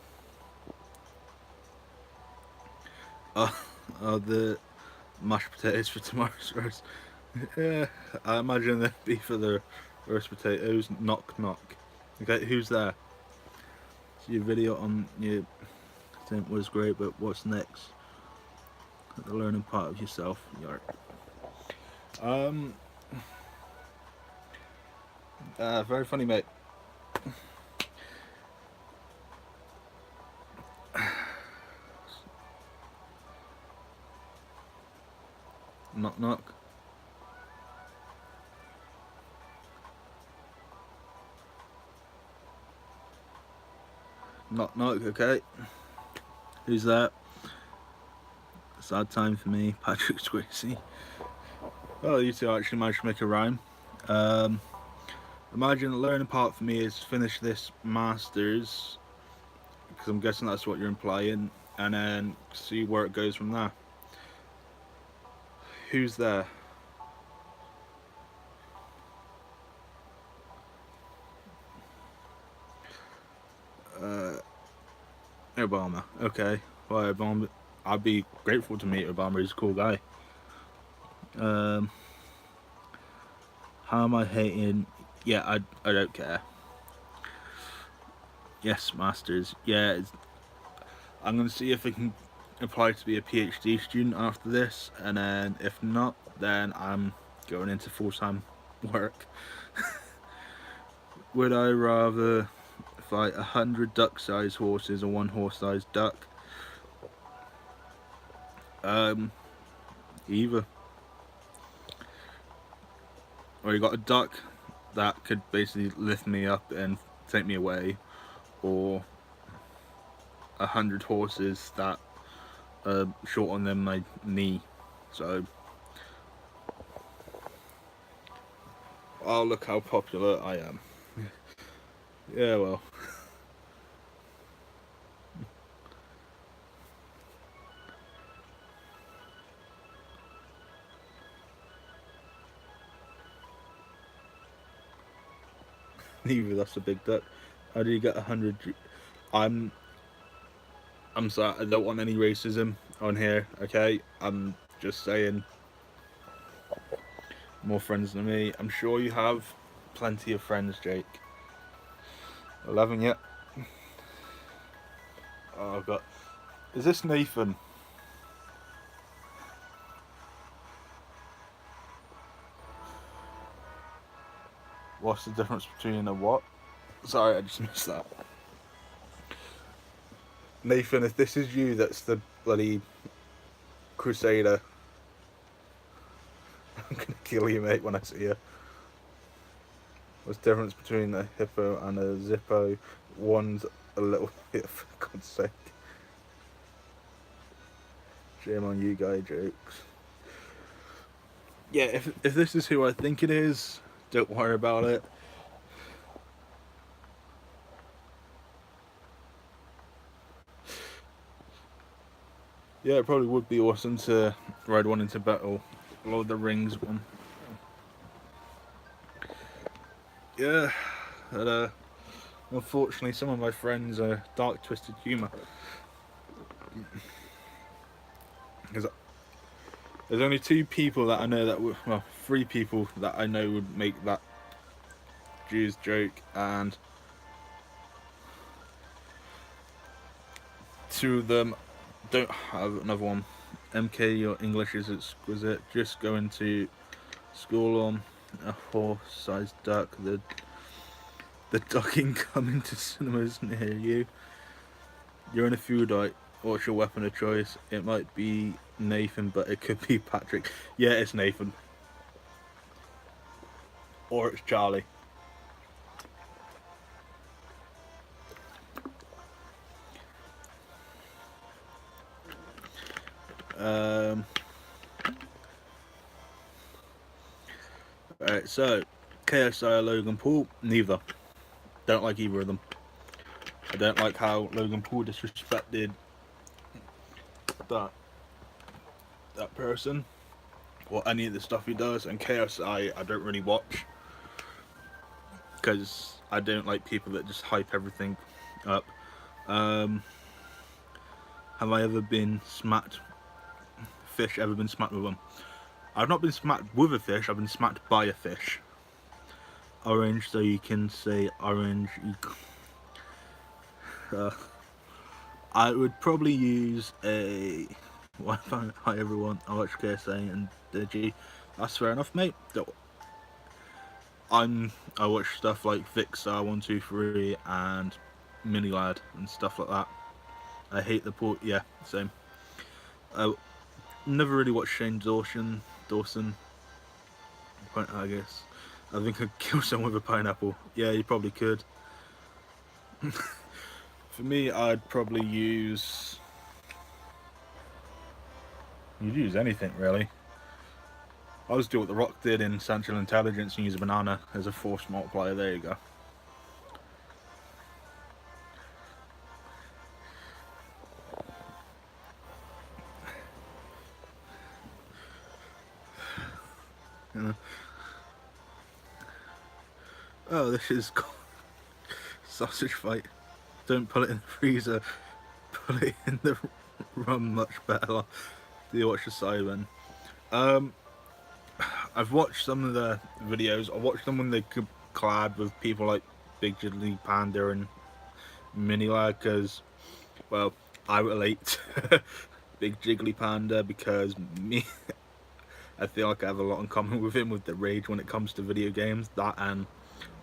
S1: The mashed potatoes for tomorrow's roast. Yeah, I imagine they'd be for the roast potatoes. Knock knock. Okay, who's there? So your video on your thing was great, but what's next? The learning part of yourself. Yark. Very funny, mate. Knock knock. Knock knock. Okay. Who's that? Sad time for me, Patrick Swayze. Oh, you two actually managed to make a rhyme. Imagine the learning part for me is finish this masters, because I'm guessing that's what you're implying, and then see where it goes from there. Who's there? Obama. Okay. Well, Obama. I'd be grateful to meet Obama. He's a cool guy. How am I hating? Yeah, I don't care. Yes, masters. Yeah, I'm gonna see if I can apply to be a PhD student after this, and then if not, then I'm going into full-time work. Would I rather fight 100 duck-sized horses or one horse-sized duck? Either. Or you got a duck that could basically lift me up and take me away, or 100 horses that are short on my knee. So, oh, look how popular I am. Yeah, well. Neither, that's a big duck. How do you get 100? I'm sorry, I don't want any racism on here, okay? I'm just saying, more friends than me. I'm sure you have plenty of friends, Jake. 11 yet? Oh god. Is this Nathan? What's the difference between a what? Sorry, I just missed that. Nathan, if this is you, that's the bloody Crusader. I'm gonna kill you, mate, when I see you. What's the difference between a hippo and a zippo? One's a little bit, for God's sake. Shame on you, guy jokes. Yeah, if this is who I think it is, don't worry about it. Yeah, it probably would be awesome to ride one into battle. Lord of the Rings one. Yeah, but unfortunately some of my friends are dark twisted humour. Because there's only 2 people that I know that would, well, 3 people that I know would make that Jews joke, and 2 of them don't have another one. MK, your English is exquisite. Just going to school on a horse-sized duck. The ducking coming to cinemas near you. You're in a food fight. What's your weapon of choice? It might be Nathan, but it could be Patrick. Yeah, it's Nathan. Or it's Charlie. Alright, so KSI or Logan Paul? Neither. Don't like either of them. I don't like how Logan Paul disrespected that person or any of the stuff he does, and KSI I don't really watch because I don't like people that just hype everything up. Have I ever been smacked? Fish ever been smacked with them? I've not been smacked with a fish, I've been smacked by a fish. Orange, so you can say orange. I would probably use a Wi-Fi. Hi everyone, I watch KSA and Digi. That's fair enough, mate. I watch stuff like Vicstar 123 and Mini Lad and stuff like that. I hate the port. Yeah, same. I never really watched Shane Dawson. I guess. I think I'd kill someone with a pineapple. Yeah, you probably could. For me, I'd probably use... You'd use anything, really. I'll just do what The Rock did in Central Intelligence and use a banana as a force multiplier. There you go. You know. Oh, this is sausage fight. Don't put it in the freezer. Put it in the rum, much better. Do you watch the Siren? I've watched some of the videos. I watched them when they collab with people like Big Jiggly Panda and Mini Lad, because, well, I relate to Big Jiggly Panda because I feel like I have a lot in common with him with the rage when it comes to video games. That and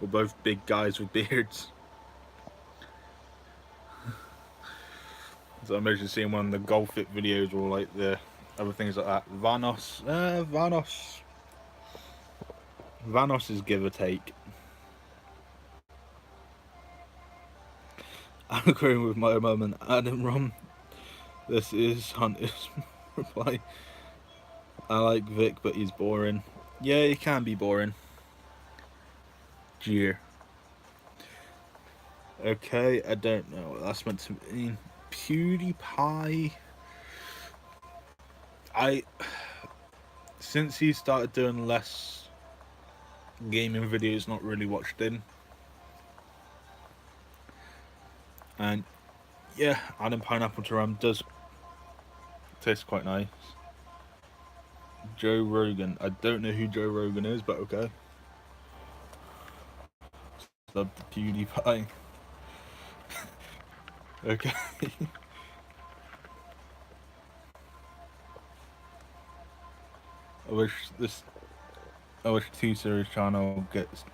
S1: we're both big guys with beards. So I'm actually seeing one of the Golf Fit videos or like the other things like that. Vanos is give or take. I'm agreeing with my mum and Adam Rom. This is Hunter's reply. I like Vic, but he's boring. Yeah, he can be boring. Jeer. Okay, I don't know what that's meant to mean. PewDiePie. Since he started doing less gaming videos, not really watched him. And yeah, adding pineapple to rum does taste quite nice. Joe Rogan. I don't know who Joe Rogan is, but okay. Sub to PewDiePie. Okay. I wish T-Series channel gets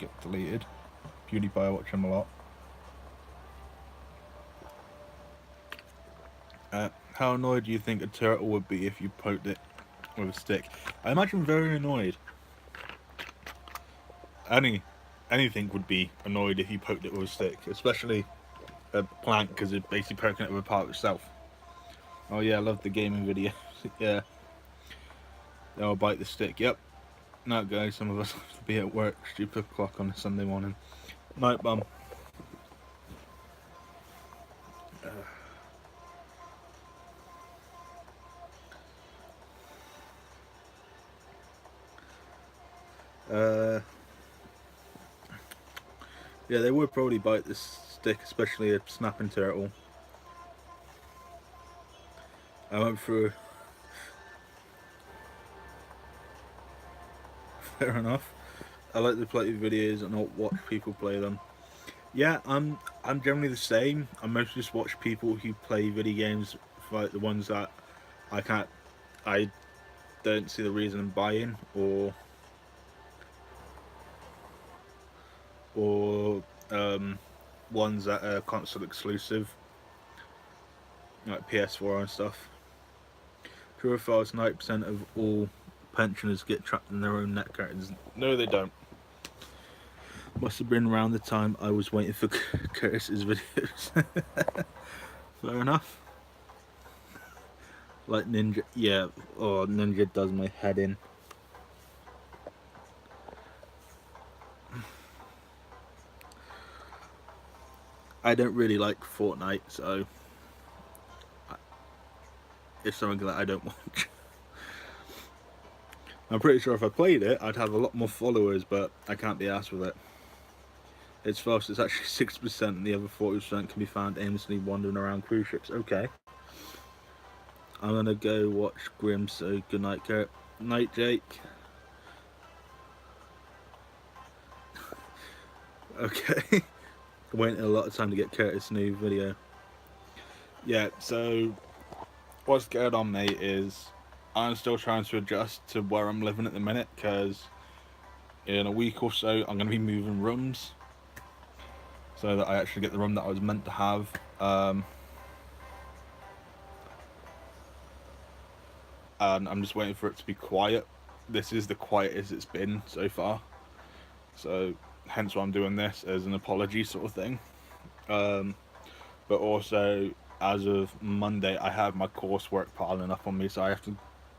S1: get deleted. PewDiePie, I watch him a lot. How annoyed do you think a turtle would be if you poked it with a stick? I imagine very annoyed. Anything would be annoyed if you poked it with a stick, especially a plant, because it's basically poking it with a part of itself. Oh yeah, I love the gaming videos. Yeah. They'll bite the stick. Yep. No, guys, some of us have to be at work. Stupid o'clock on a Sunday morning. Night, bum. Yeah, they would probably bite the stick, especially a snapping turtle. I went through. Fair enough. I like to play videos and not watch people play them. Yeah, I'm generally the same. I mostly just watch people who play video games, like the ones that I don't see the reason in buying, or ones that are console exclusive, like PS4 and stuff. True or false, 90% of all pensioners get trapped in their own net curtains. No, they don't. Must have been around the time I was waiting for Curtis's videos. Fair enough. Like Ninja, yeah. Oh, Ninja does my head in. I don't really like Fortnite, so it's something that I don't watch. I'm pretty sure if I played it, I'd have a lot more followers, but I can't be arsed with it. It's false, it's actually 6%, and the other 40% can be found aimlessly wandering around cruise ships. Okay. I'm gonna go watch Grimm, so good night, Kurt. Night, Jake. Okay. Waiting a lot of time to get Curtis' new video. Yeah, so what's going on, mate, is I'm still trying to adjust to where I'm living at the minute, because in a week or so I'm going to be moving rooms so that I actually get the room that I was meant to have. And I'm just waiting for it to be quiet. This is the quietest it's been so far, so hence why I'm doing this as an apology sort of thing. But also, as of Monday, I have my coursework piling up on me, so I have to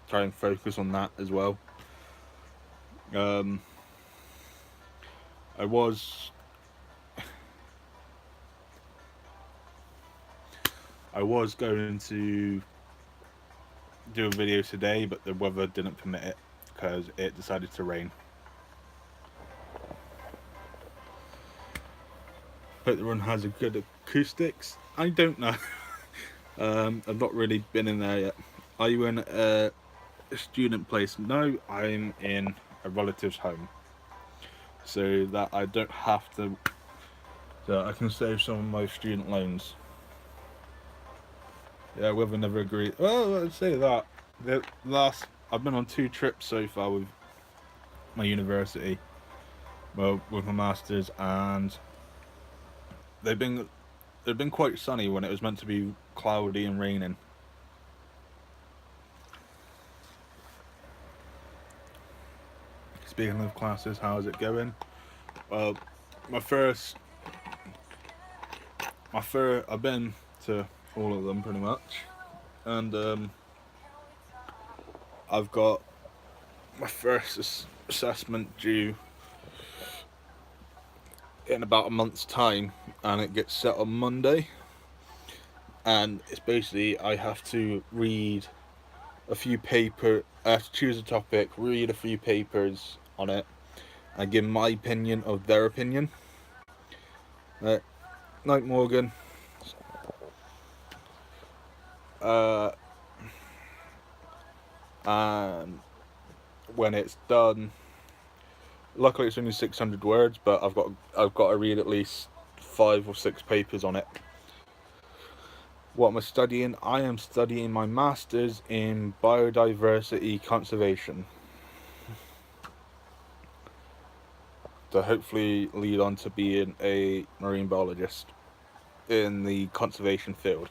S1: try and focus on that as well. I was going to do a video today, but the weather didn't permit it because it decided to rain. Hope the run has a good acoustics. I don't know. I've not really been in there yet. Are you in a student place? No, I'm in a relative's home, so that I don't have to. So I can save some of my student loans. Yeah, we've never agreed. Oh, let's say that. I've been on 2 trips so far with my university. Well, with my masters, and they've been quite sunny when it was meant to be cloudy and raining. Speaking of classes, how's it going? Well, I've been to all of them pretty much, and I've got my first assessment due in about a month's time, and it gets set on Monday, and it's basically I have to read a few I have to choose a topic, read a few papers on it, and give my opinion of their opinion. Night, Morgan. And when it's done, luckily it's only 600 words, but I've got to read at least 5 or 6 papers on it. What am I studying? I am studying my master's in biodiversity conservation. to hopefully lead on to being a marine biologist in the conservation field.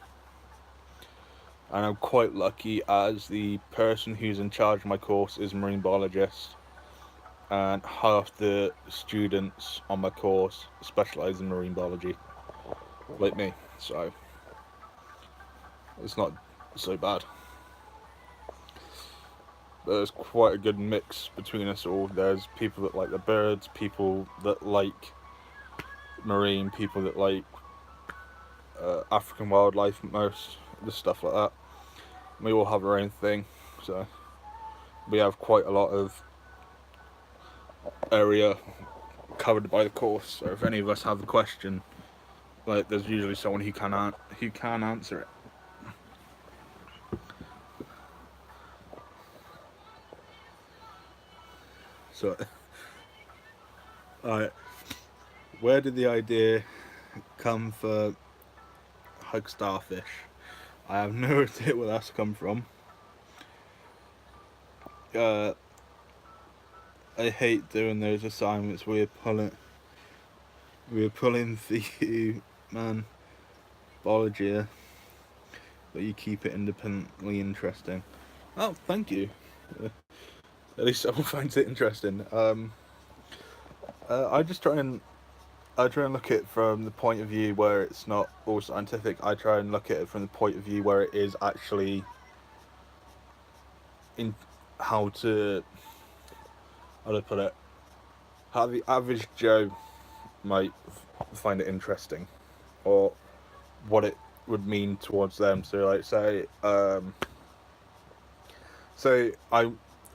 S1: And I'm quite lucky, as the person who's in charge of my course is a marine biologist, and half the students on my course specialise in marine biology, like me, so it's not so bad. There's quite a good mix between us all. There's people that like the birds, people that like marine, people that like African wildlife, most the stuff like that. We all have our own thing, so we have quite a lot of area covered by the course. So if any of us have a question, like, there's usually someone who can answer it. So, where did the idea come for Hug Starfish? I have no idea where that's come from. I hate doing those assignments where we're pulling the man biology, but you keep it independently interesting. Oh, thank you. At least someone finds it interesting. I try and look at it from the point of view where it's not all scientific. I try and look at it from the point of view where it is actually in how to put it. How the average Joe might find it interesting, or what it would mean towards them. So, like, say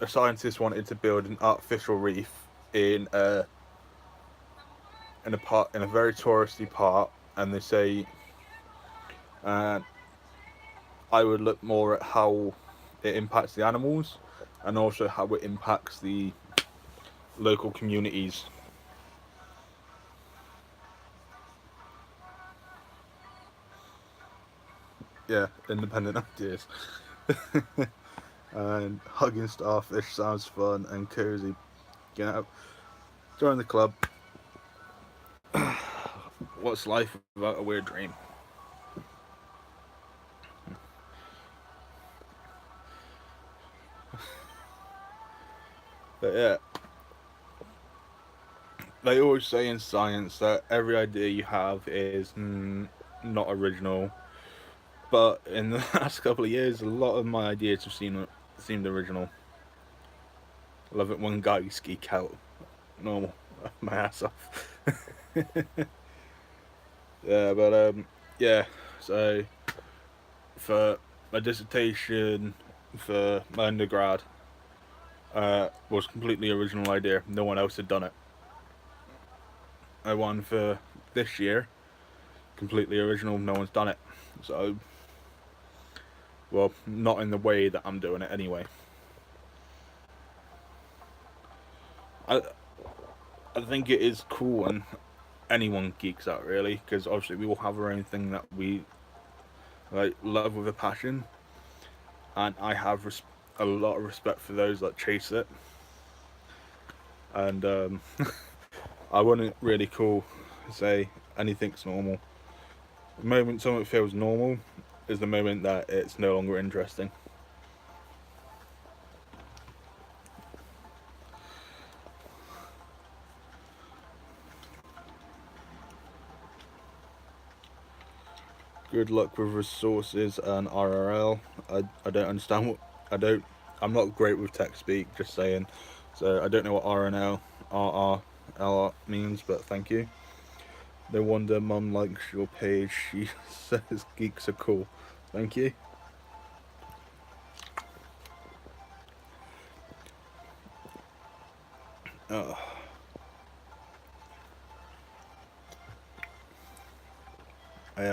S1: a scientist wanted to build an artificial reef in a very touristy part, and they say, I would look more at how it impacts the animals, and also how it impacts the local communities. Yeah, independent ideas. And hugging starfish sounds fun and cozy. Get out, join the club. What's life without a weird dream? But yeah, they always say in science that every idea you have is not original. But in the last couple of years, a lot of my ideas have seemed original. I love it when guys geek out. Normal. My ass off. Yeah, but yeah. So for my dissertation for my undergrad, was completely original idea. No one else had done it. I won for this year, completely original. No one's done it. So, well, not in the way that I'm doing it anyway. I think it is cool when anyone geeks out, really, because obviously we all have our own thing that we like love with a passion, and I have a lot of respect for those that chase it. And I wouldn't really say anything's normal. The moment something feels normal is the moment that it's no longer interesting. Good luck with resources and RRL. I don't understand I'm not great with tech speak, just saying. So I don't know what RRL means, but thank you. No wonder Mum likes your page. She says geeks are cool. Thank you.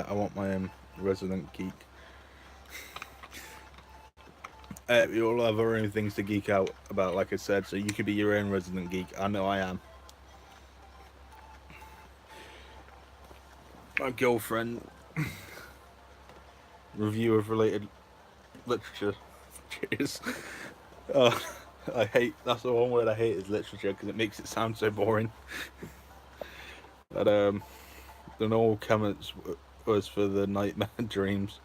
S1: I want my own resident geek. We all have our own things to geek out about, like I said, so you could be your own resident geek. I know I am. My girlfriend, review of related literature. Cheers. That's the one word I hate is literature because it makes it sound so boring. But the normal comments was for the nightmare dreams.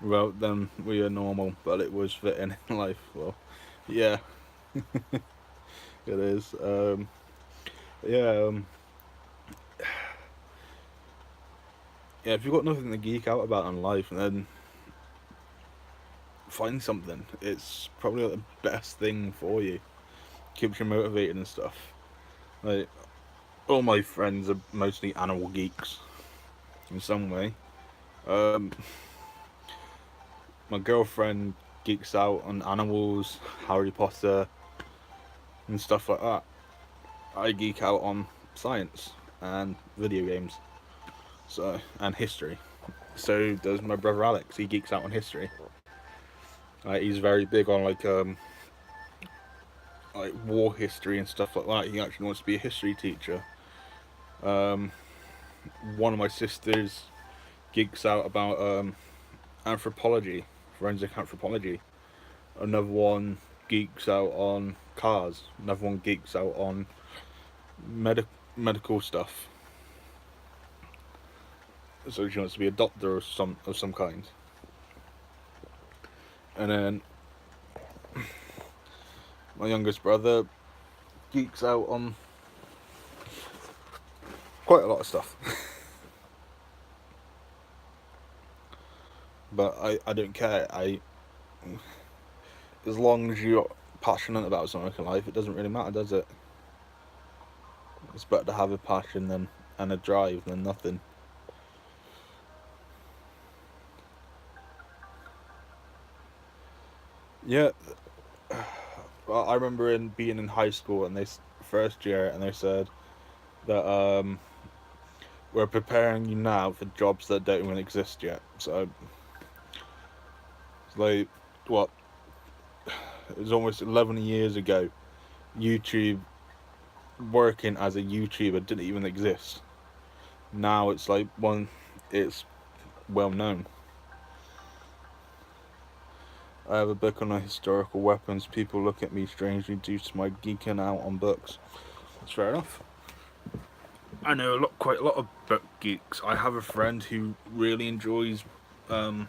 S1: Without them, we are normal, but it was fitting in life. Well, yeah, it is. Yeah, yeah. If you've got nothing to geek out about in life, then find something. It's probably like the best thing for you. Keeps you motivated and stuff. Like all my friends are mostly animal geeks in some way. Um, my girlfriend geeks out on animals, Harry Potter, and stuff like that. I geek out on science and video games, and history. So does my brother Alex. He geeks out on history. He's very big on like war history and stuff like that. He actually wants to be a history teacher. Um, one of my sisters geeks out about anthropology, forensic anthropology. Another one geeks out on cars. Another one geeks out on medical stuff. So she wants to be a doctor of some kind. And then my youngest brother geeks out on quite a lot of stuff. But I don't care. As long as you're passionate about something in life, it doesn't really matter, does it? It's better to have a passion and a drive than nothing. Yeah, well, I remember being in high school and first year, and they said that we're preparing you now for jobs that don't even exist yet. So it's like what, it was almost 11 years ago. YouTube, working as a YouTuber didn't even exist. Now it's like it's well known. I have a book on historical weapons. People look at me strangely due to my geeking out on books. That's fair enough. I know quite a lot of book geeks. I have a friend who really enjoys, like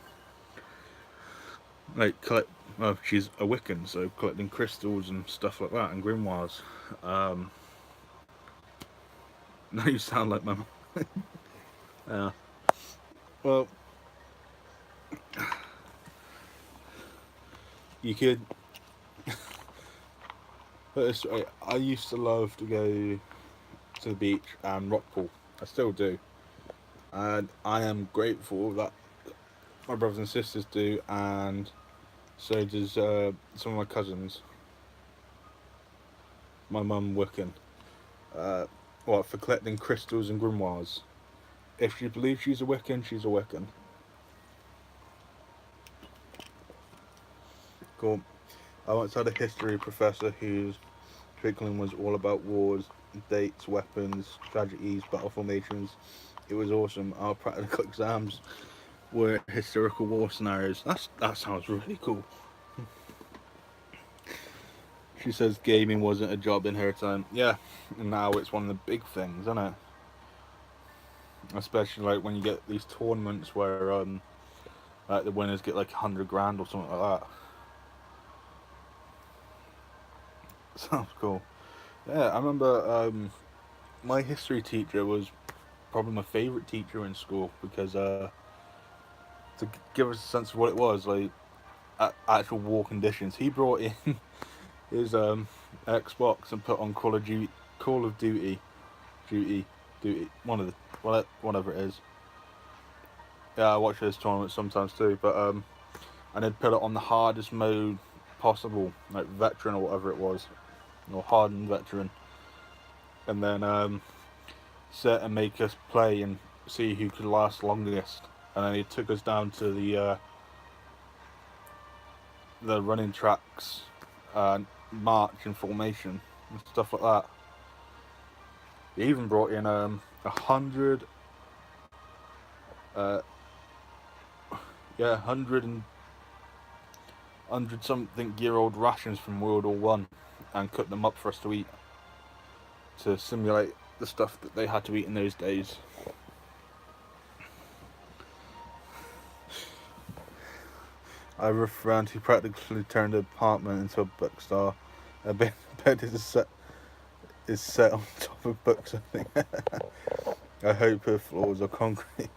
S1: collect. Well, she's a Wiccan, so collecting crystals and stuff like that, and grimoires. Now you sound like my mum. Yeah. Well, you could. Put this way, I used to love to go to the beach and rock pool. I still do, and I am grateful that my brothers and sisters do, and so does some of my cousins. My mum Wiccan. For collecting crystals and grimoires. If she believes she's a Wiccan, she's a Wiccan. Cool. I once had a history professor whose curriculum was all about wars, dates, weapons, tragedies, battle formations. It was awesome. Our practical exams were historical war scenarios. That sounds really cool. She says gaming wasn't a job in her time. Yeah, and now it's one of the big things, isn't it? Especially like when you get these tournaments where like the winners get like 100 grand or something like that. Sounds cool. Yeah, I remember my history teacher was probably my favourite teacher in school because to give us a sense of what it was like actual war conditions, he brought in his Xbox and put on Call of Duty, one of the whatever it is. Yeah, I watch his tournaments sometimes too, but and they'd put it on the hardest mode possible, like veteran or whatever it was, or hardened veteran, and then set and make us play and see who could last longest. And then he took us down to the running tracks, march and formation and stuff like that. He even brought in 100, 100 hundred something year old rations from World War One and cooked them up for us to eat to simulate the stuff that they had to eat in those days. I have a friend who practically turned an apartment into a bookstore. A bed is set on top of books, I think. I hope her floors are concrete.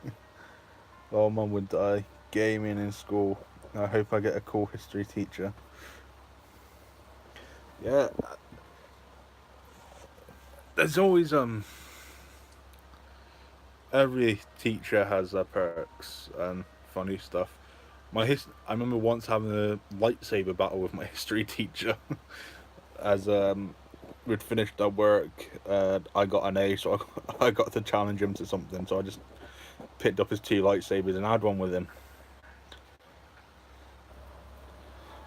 S1: Oh, Mum would die. Gaming in school. I hope I get a cool history teacher. Yeah. There's always every teacher has their perks and funny stuff. I remember once having a lightsaber battle with my history teacher. As we'd finished our work, I got an A, so I got to challenge him to something. So I just picked up his 2 lightsabers and had one with him.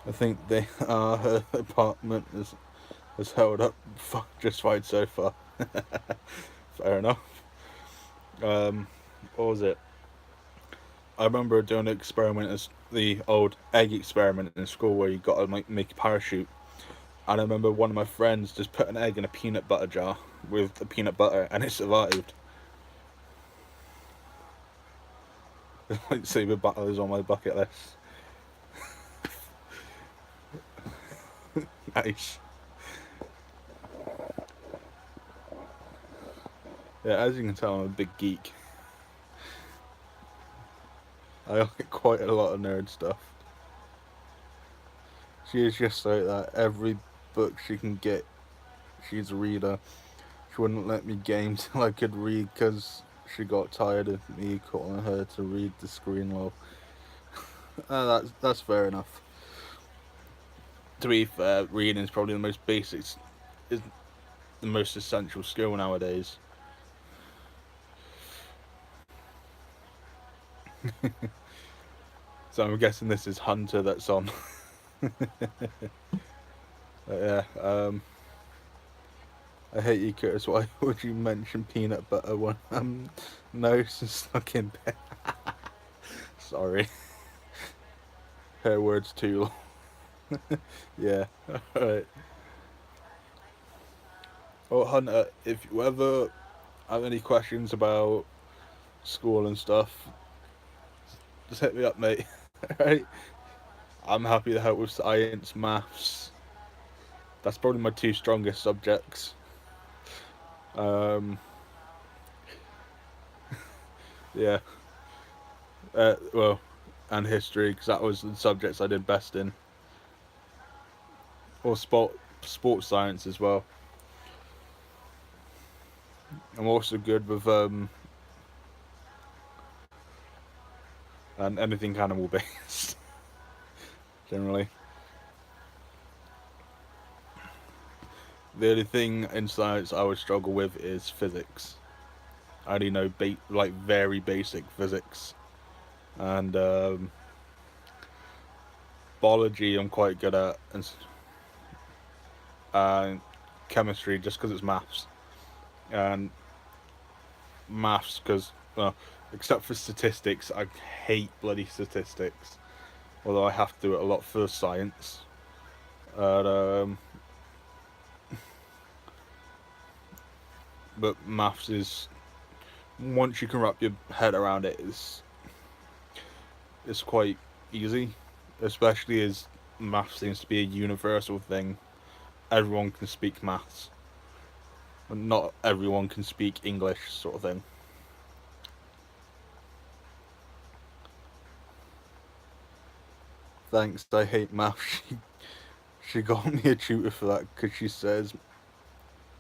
S1: I think her apartment has held up just fine so far. Fair enough. What was it? I remember doing an experiment, as the old egg experiment in school, where you got to make a parachute. And I remember one of my friends just put an egg in a peanut butter jar with the peanut butter, and it survived. The lightsaber battle is on my bucket list. Nice. Yeah, as you can tell, I'm a big geek. I like quite a lot of nerd stuff. She is just like that. Every book she can get, she's a reader. She wouldn't let me game till I could read because she got tired of me calling her to read the screen low. That's fair enough. To be fair, reading is probably the most basic, is the most essential skill nowadays. So I'm guessing this is Hunter that's on. Yeah. I hate you, Curtis. Why would you mention peanut butter when I'm nice and stuck in bed? Sorry. Her words too long. Yeah. Alright. Oh, Hunter, if you ever have any questions about school and stuff, just hit me up, mate. Alright? I'm happy to help with science, maths. That's probably my 2 strongest subjects. Yeah. Well, and history, because that was the subjects I did best in. Or sports science as well. I'm also good with and anything animal based. Generally. The only thing in science I would struggle with is physics. I only know very basic physics, and biology I'm quite good at, and chemistry just because it's maths, and maths because, well, except for statistics, I hate bloody statistics. Although I have to do it a lot for science. But maths is, once you can wrap your head around it, it's quite easy, especially as maths seems to be a universal thing. Everyone can speak maths, but not everyone can speak English, sort of thing. Thanks, I hate maths. She got me a tutor for that because she says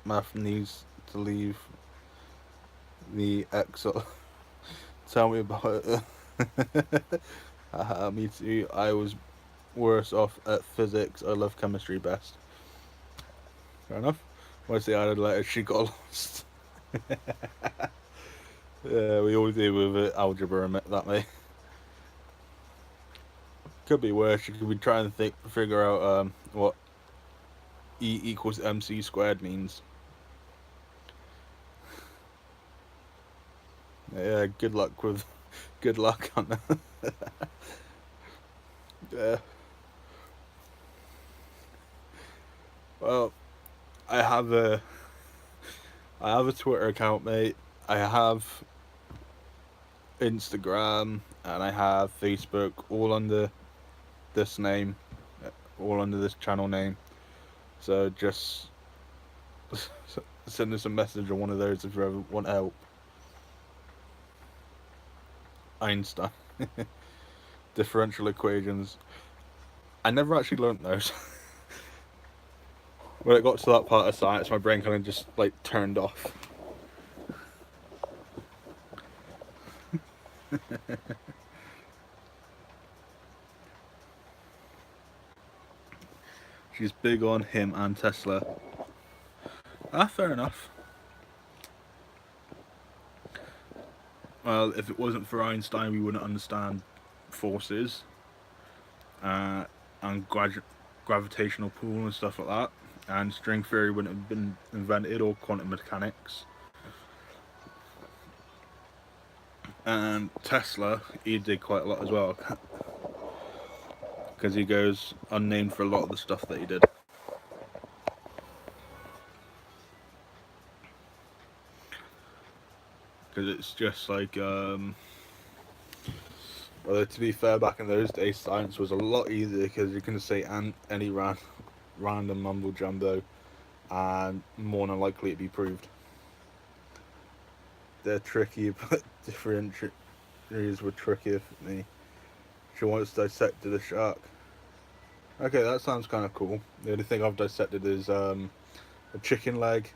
S1: math needs to leave the Excel. Tell me about it. Me too. I was worse off at physics. I love chemistry best. Fair enough. Once the added letter, she got lost. Yeah, we all do with algebra, that way. Could be worse. You could be trying to figure out what E equals MC squared means. Yeah, good luck on that. Yeah. Well, I have a Twitter account, mate. I have Instagram and I have Facebook, all under this name, all under this channel name. So just send us a message on one of those if you ever want help. Einstein. Differential equations. I never actually learnt those. When it got to that part of science, my brain kind of just like turned off. She's big on him and Tesla. Ah, fair enough. Well, if it wasn't for Einstein, we wouldn't understand forces and gravitational pull and stuff like that, and string theory wouldn't have been invented, or quantum mechanics. And Tesla, he did quite a lot as well, because he goes unnamed for a lot of the stuff that he did. Because it's just like, well, to be fair, back in those days, science was a lot easier because you can say any random mumbo jumbo, and more than likely it'd be proved. They're tricky, but differentiators were trickier for me. She once dissected a shark. Okay, that sounds kind of cool. The only thing I've dissected is a chicken leg,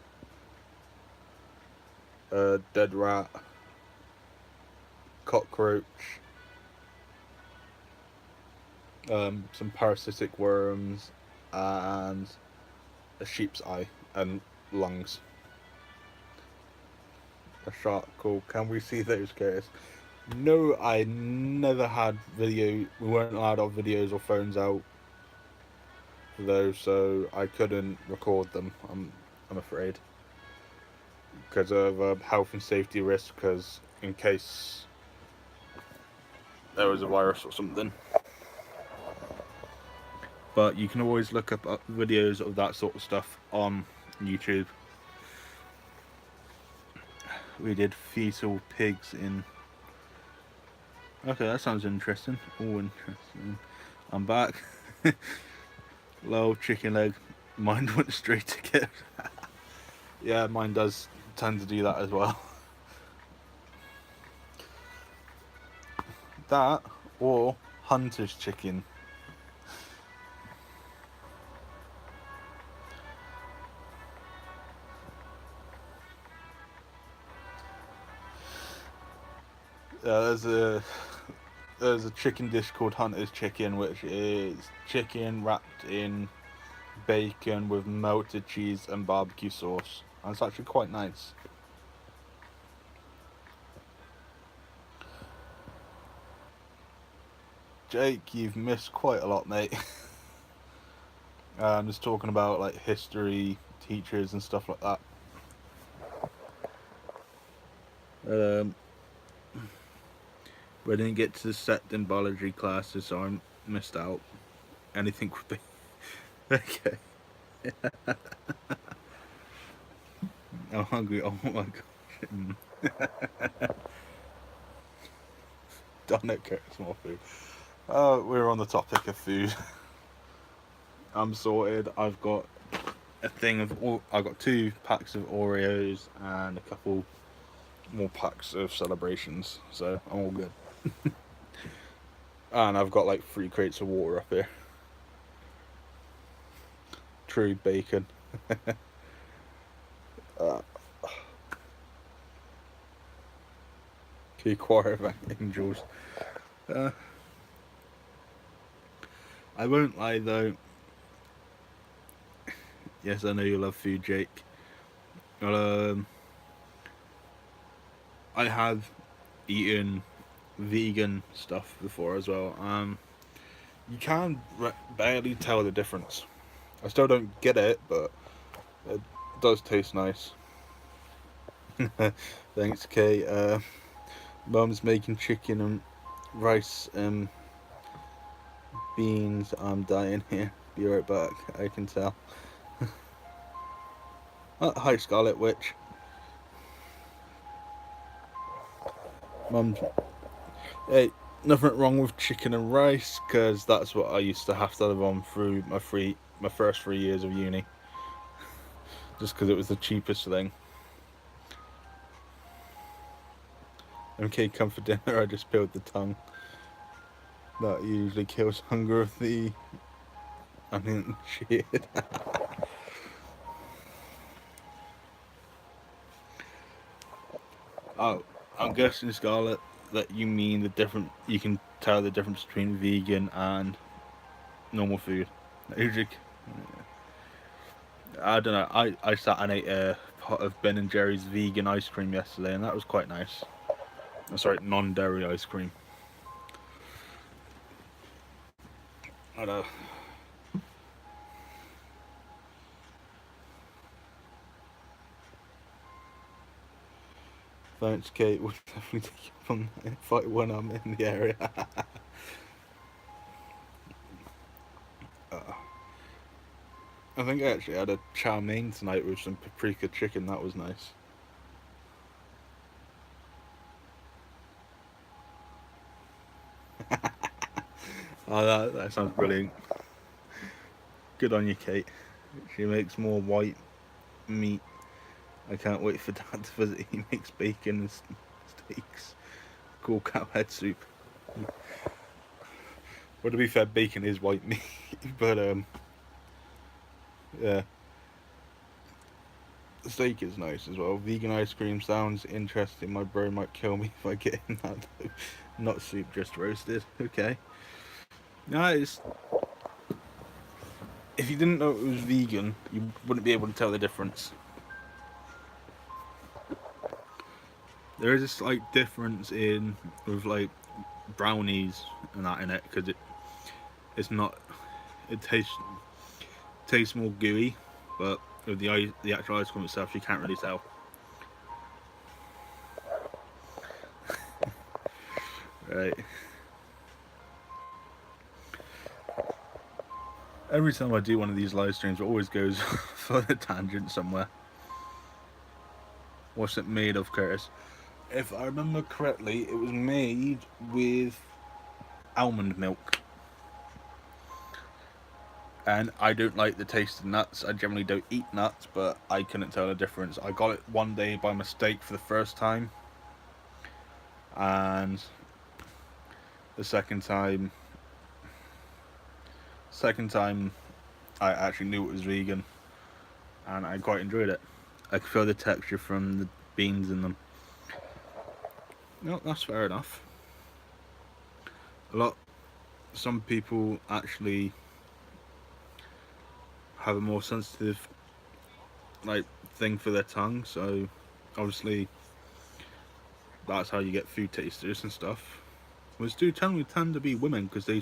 S1: a dead rat, cockroach, some parasitic worms, and a sheep's eye and lungs. A shark, cool. Can we see those, Curtis? No, I never had video. We weren't allowed to have videos or phones out for those, so I couldn't record them. I'm afraid, because of health and safety risk. Because in case there was a virus or something. But you can always look up videos of that sort of stuff on YouTube. We did fetal pigs in. Okay, that sounds interesting. Oh, interesting. I'm back. Low chicken leg. Mine went straight to get. Yeah, mine does tend to do that as well. That or hunter's chicken. There's a chicken dish called hunter's chicken, which is chicken wrapped in bacon with melted cheese and barbecue sauce. And it's actually quite nice. Jake, you've missed quite a lot, mate. I'm just talking about like history teachers and stuff like that. We didn't get to the set in biology classes, so I missed out. Anything would be okay. I'm hungry. Oh my gosh. Darn it, Curtis, more food. We're on the topic of food. I'm sorted. I've got a thing of I've got 2 packs of Oreos and a couple more packs of Celebrations, so I'm all good. And I've got like 3 crates of water up here. True bacon. Key choir of angels. I won't lie though. Yes, I know you love food, Jake. I have eaten vegan stuff before as well. You can barely tell the difference. I still don't get it, but it does taste nice. Thanks, Kay. Mum's making chicken and rice and beans. I'm dying here. Be right back. I can tell. Hi, Scarlet Witch. Mum, hey, nothing wrong with chicken and rice, because that's what I used to have to live on through my first 3 years of uni. Just because it was the cheapest thing. MK come for dinner, I just peeled the tongue. That usually kills hunger of the... I mean, shit. Oh, I'm guessing, Scarlet, that you mean the different... You can tell the difference between vegan and normal food. Usually... I don't know, I sat and ate a pot of Ben and Jerry's vegan ice cream yesterday, and that was quite nice. Sorry, non-dairy ice cream. I know. Thanks, Kate. We'll definitely take you up on that fight when I'm in the area. I think I actually had a chow mein tonight with some paprika chicken. That was nice. Oh, that sounds brilliant. Good on you, Kate. She makes more white meat. I can't wait for Dad to visit. He makes bacon and steaks. Cool cow head soup. Well, to be fair, bacon is white meat, but yeah. The steak is nice as well. Vegan ice cream sounds interesting. My bro might kill me if I get in that though. Not soup, just roasted. Okay. Nice. If you didn't know it was vegan, you wouldn't be able to tell the difference. There is a slight difference in with like brownies and that in it, because it's not, it tastes more gooey, but with the actual ice cream itself, you can't really tell. Right. Every time I do one of these live streams, it always goes for a tangent somewhere. What's it made of, Curtis? If I remember correctly, it was made with almond milk. And I don't like the taste of nuts. I generally don't eat nuts, but I couldn't tell the difference. I got it one day by mistake for the first time, and the second time I actually knew it was vegan, and I quite enjoyed it. I could feel the texture from the beans in them. No, that's fair enough. Some people actually have a more sensitive like thing for their tongue, so obviously that's how you get food tasters and stuff. Which do tend to be women, because they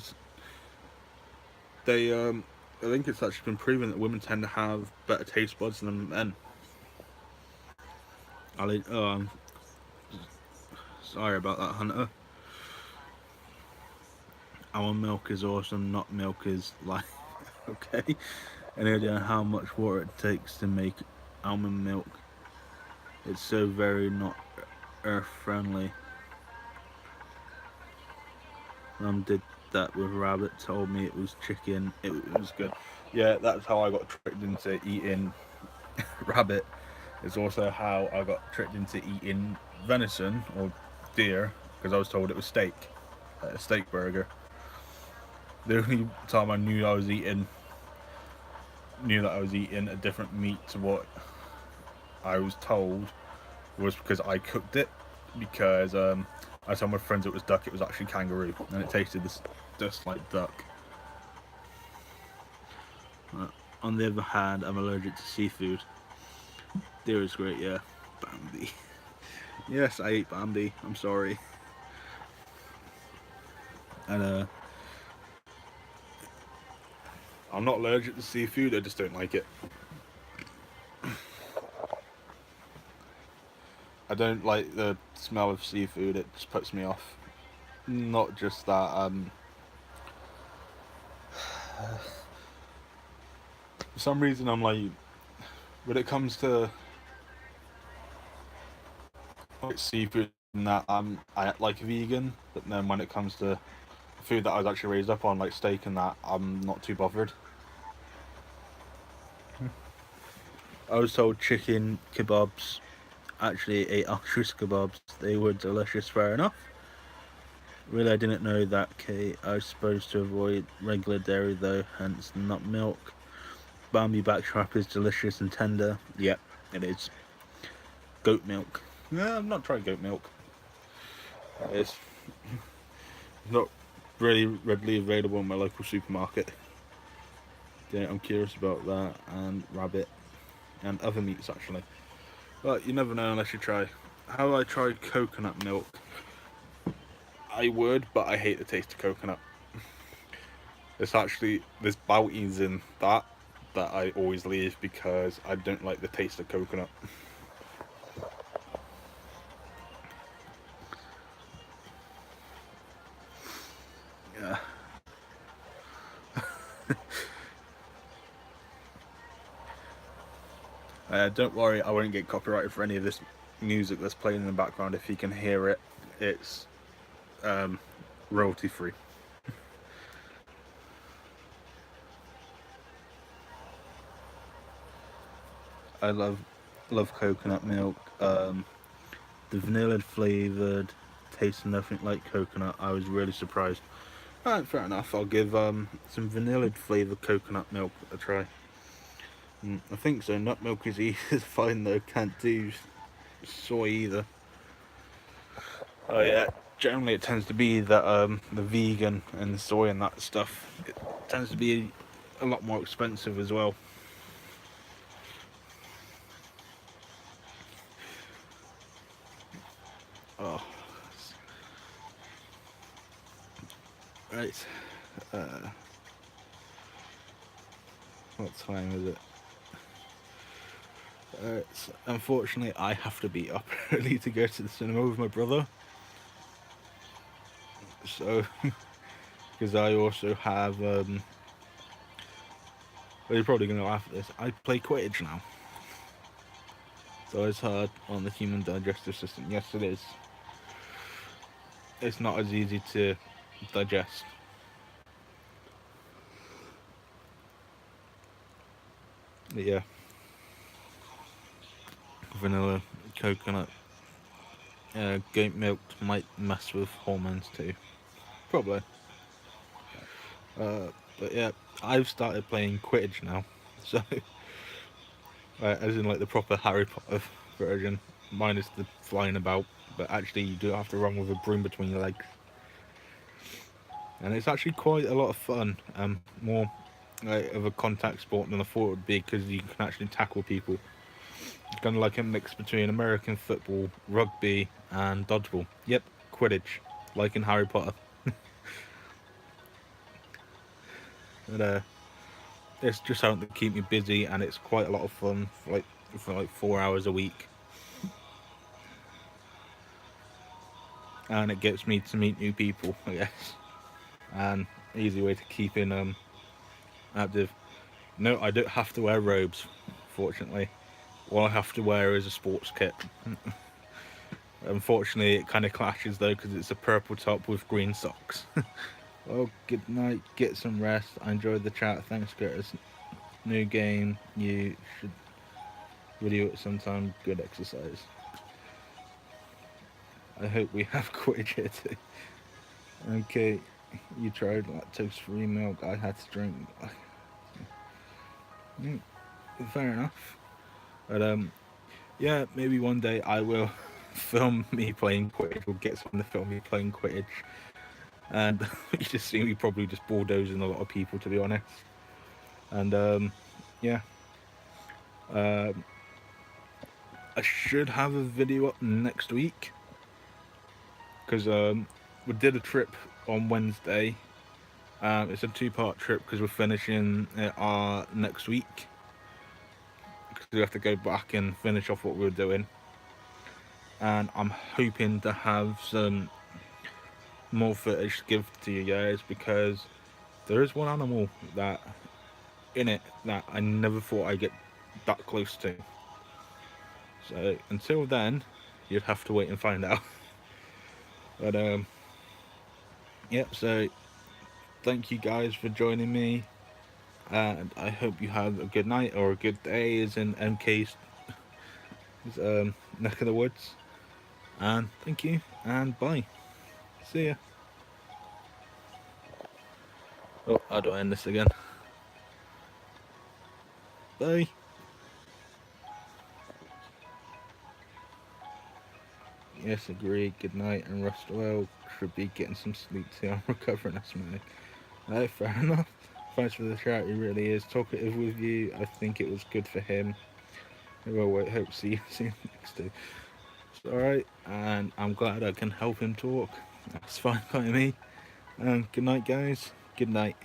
S1: I think it's actually been proven that women tend to have better taste buds than men. I'm sorry about that, Hunter. Almond milk is awesome, nut milk is like okay. Any idea how much water it takes to make almond milk? It's so very not earth friendly. Mum did that with rabbit, told me it was chicken. It was good. Yeah, that's how I got tricked into eating rabbit. It's also how I got tricked into eating venison or deer, because I was told it was steak, a steak burger. The only time I knew that I was eating a different meat to what I was told was because I cooked it. Because I told my friends it was duck, it was actually kangaroo, and it tasted just like duck. On the other hand, I'm allergic to seafood. Deer is great, yeah. Bambi. Yes, I ate Bambi. I'm sorry. And I'm not allergic to seafood, I just don't like it. I don't like the smell of seafood, it just puts me off. Not just that, for some reason I'm like, when it comes to like seafood and that, I like vegan, but then when it comes to food that I was actually raised up on, like steak and that, I'm not too bothered. I was told chicken kebabs actually ate ostrich kebabs. They were delicious, fair enough. Really, I didn't know that, Kate. I was supposed to avoid regular dairy though, hence nut milk. Bambi backstrap is delicious and tender. Yep, it is. Goat milk. Yeah, I've not tried goat milk. It's not really readily available in my local supermarket. Yeah, I'm curious about that, and rabbit, and other meats actually. But you never know unless you try. Have I tried coconut milk? I would, but I hate the taste of coconut. There's bounties in that I always leave because I don't like the taste of coconut. Yeah. Don't worry, I won't get copyrighted for any of this music that's playing in the background. If you can hear it, it's royalty free. I love coconut milk. The vanilla flavored tastes nothing like coconut. I was really surprised. Alright, fair enough. I'll give some vanilla flavored coconut milk a try. I think so. Nut milk is easy to find though. Can't do soy either. Oh yeah. Generally, it tends to be that the vegan and the soy and that stuff. It tends to be a lot more expensive as well. Oh. Right. What time is it? Unfortunately, I have to be up early to go to the cinema with my brother. So, because I also have, well, you're probably going to laugh at this, I play Quidditch now. So it's hard on the human digestive system. Yes, it is. It's not as easy to digest. But yeah. Vanilla, coconut, goat milk might mess with hormones too. Probably. But yeah, I've started playing Quidditch now. So, as in like the proper Harry Potter version, minus the flying about. But actually, you do have to run with a broom between your legs. And it's actually quite a lot of fun. More like, of a contact sport than I thought it would be because you can actually tackle people. It's kind of like a mix between American football, rugby, and dodgeball. Yep, Quidditch, like in Harry Potter. But it's just something to keep me busy, and it's quite a lot of fun for like 4 hours a week. And it gets me to meet new people, I guess. And easy way to keep in active. No, I don't have to wear robes, fortunately. All I have to wear is a sports kit. Unfortunately, it kind of clashes though because it's a purple top with green socks. Well, good night. Get some rest. I enjoyed the chat. Thanks, Curtis. New game. You should video it sometime. Good exercise. I hope we have Quidditch here too. Okay, you tried lactose-free milk. I had to drink. Fair enough. But yeah, maybe one day I will film me playing Quidditch. We'll get someone to film me playing Quidditch. And you just see me probably just bulldozing a lot of people, to be honest. And yeah. I should have a video up next week. Because we did a trip on Wednesday. It's a 2-part trip because we're finishing our next week. Because we have to go back and finish off what we were doing. And I'm hoping to have some more footage to give to you guys because there is one animal that in it that I never thought I'd get that close to. So until then, you'd have to wait and find out. But yeah. So thank you guys for joining me, and I hope you have a good night or a good day, as in MK's neck of the woods. And thank you, and bye. See ya. Oh, how do I end this again? Bye. Yes, agreed. Good night, and rest well. Should be getting some sleep too. I'm recovering asthmatic. No, fair enough. Thanks for the shout. He really is talkative with you. I think it was good for him. Well, wait, hope see you next time. It's alright, and I'm glad I can help him talk. That's fine by me. And good night, guys. Good night.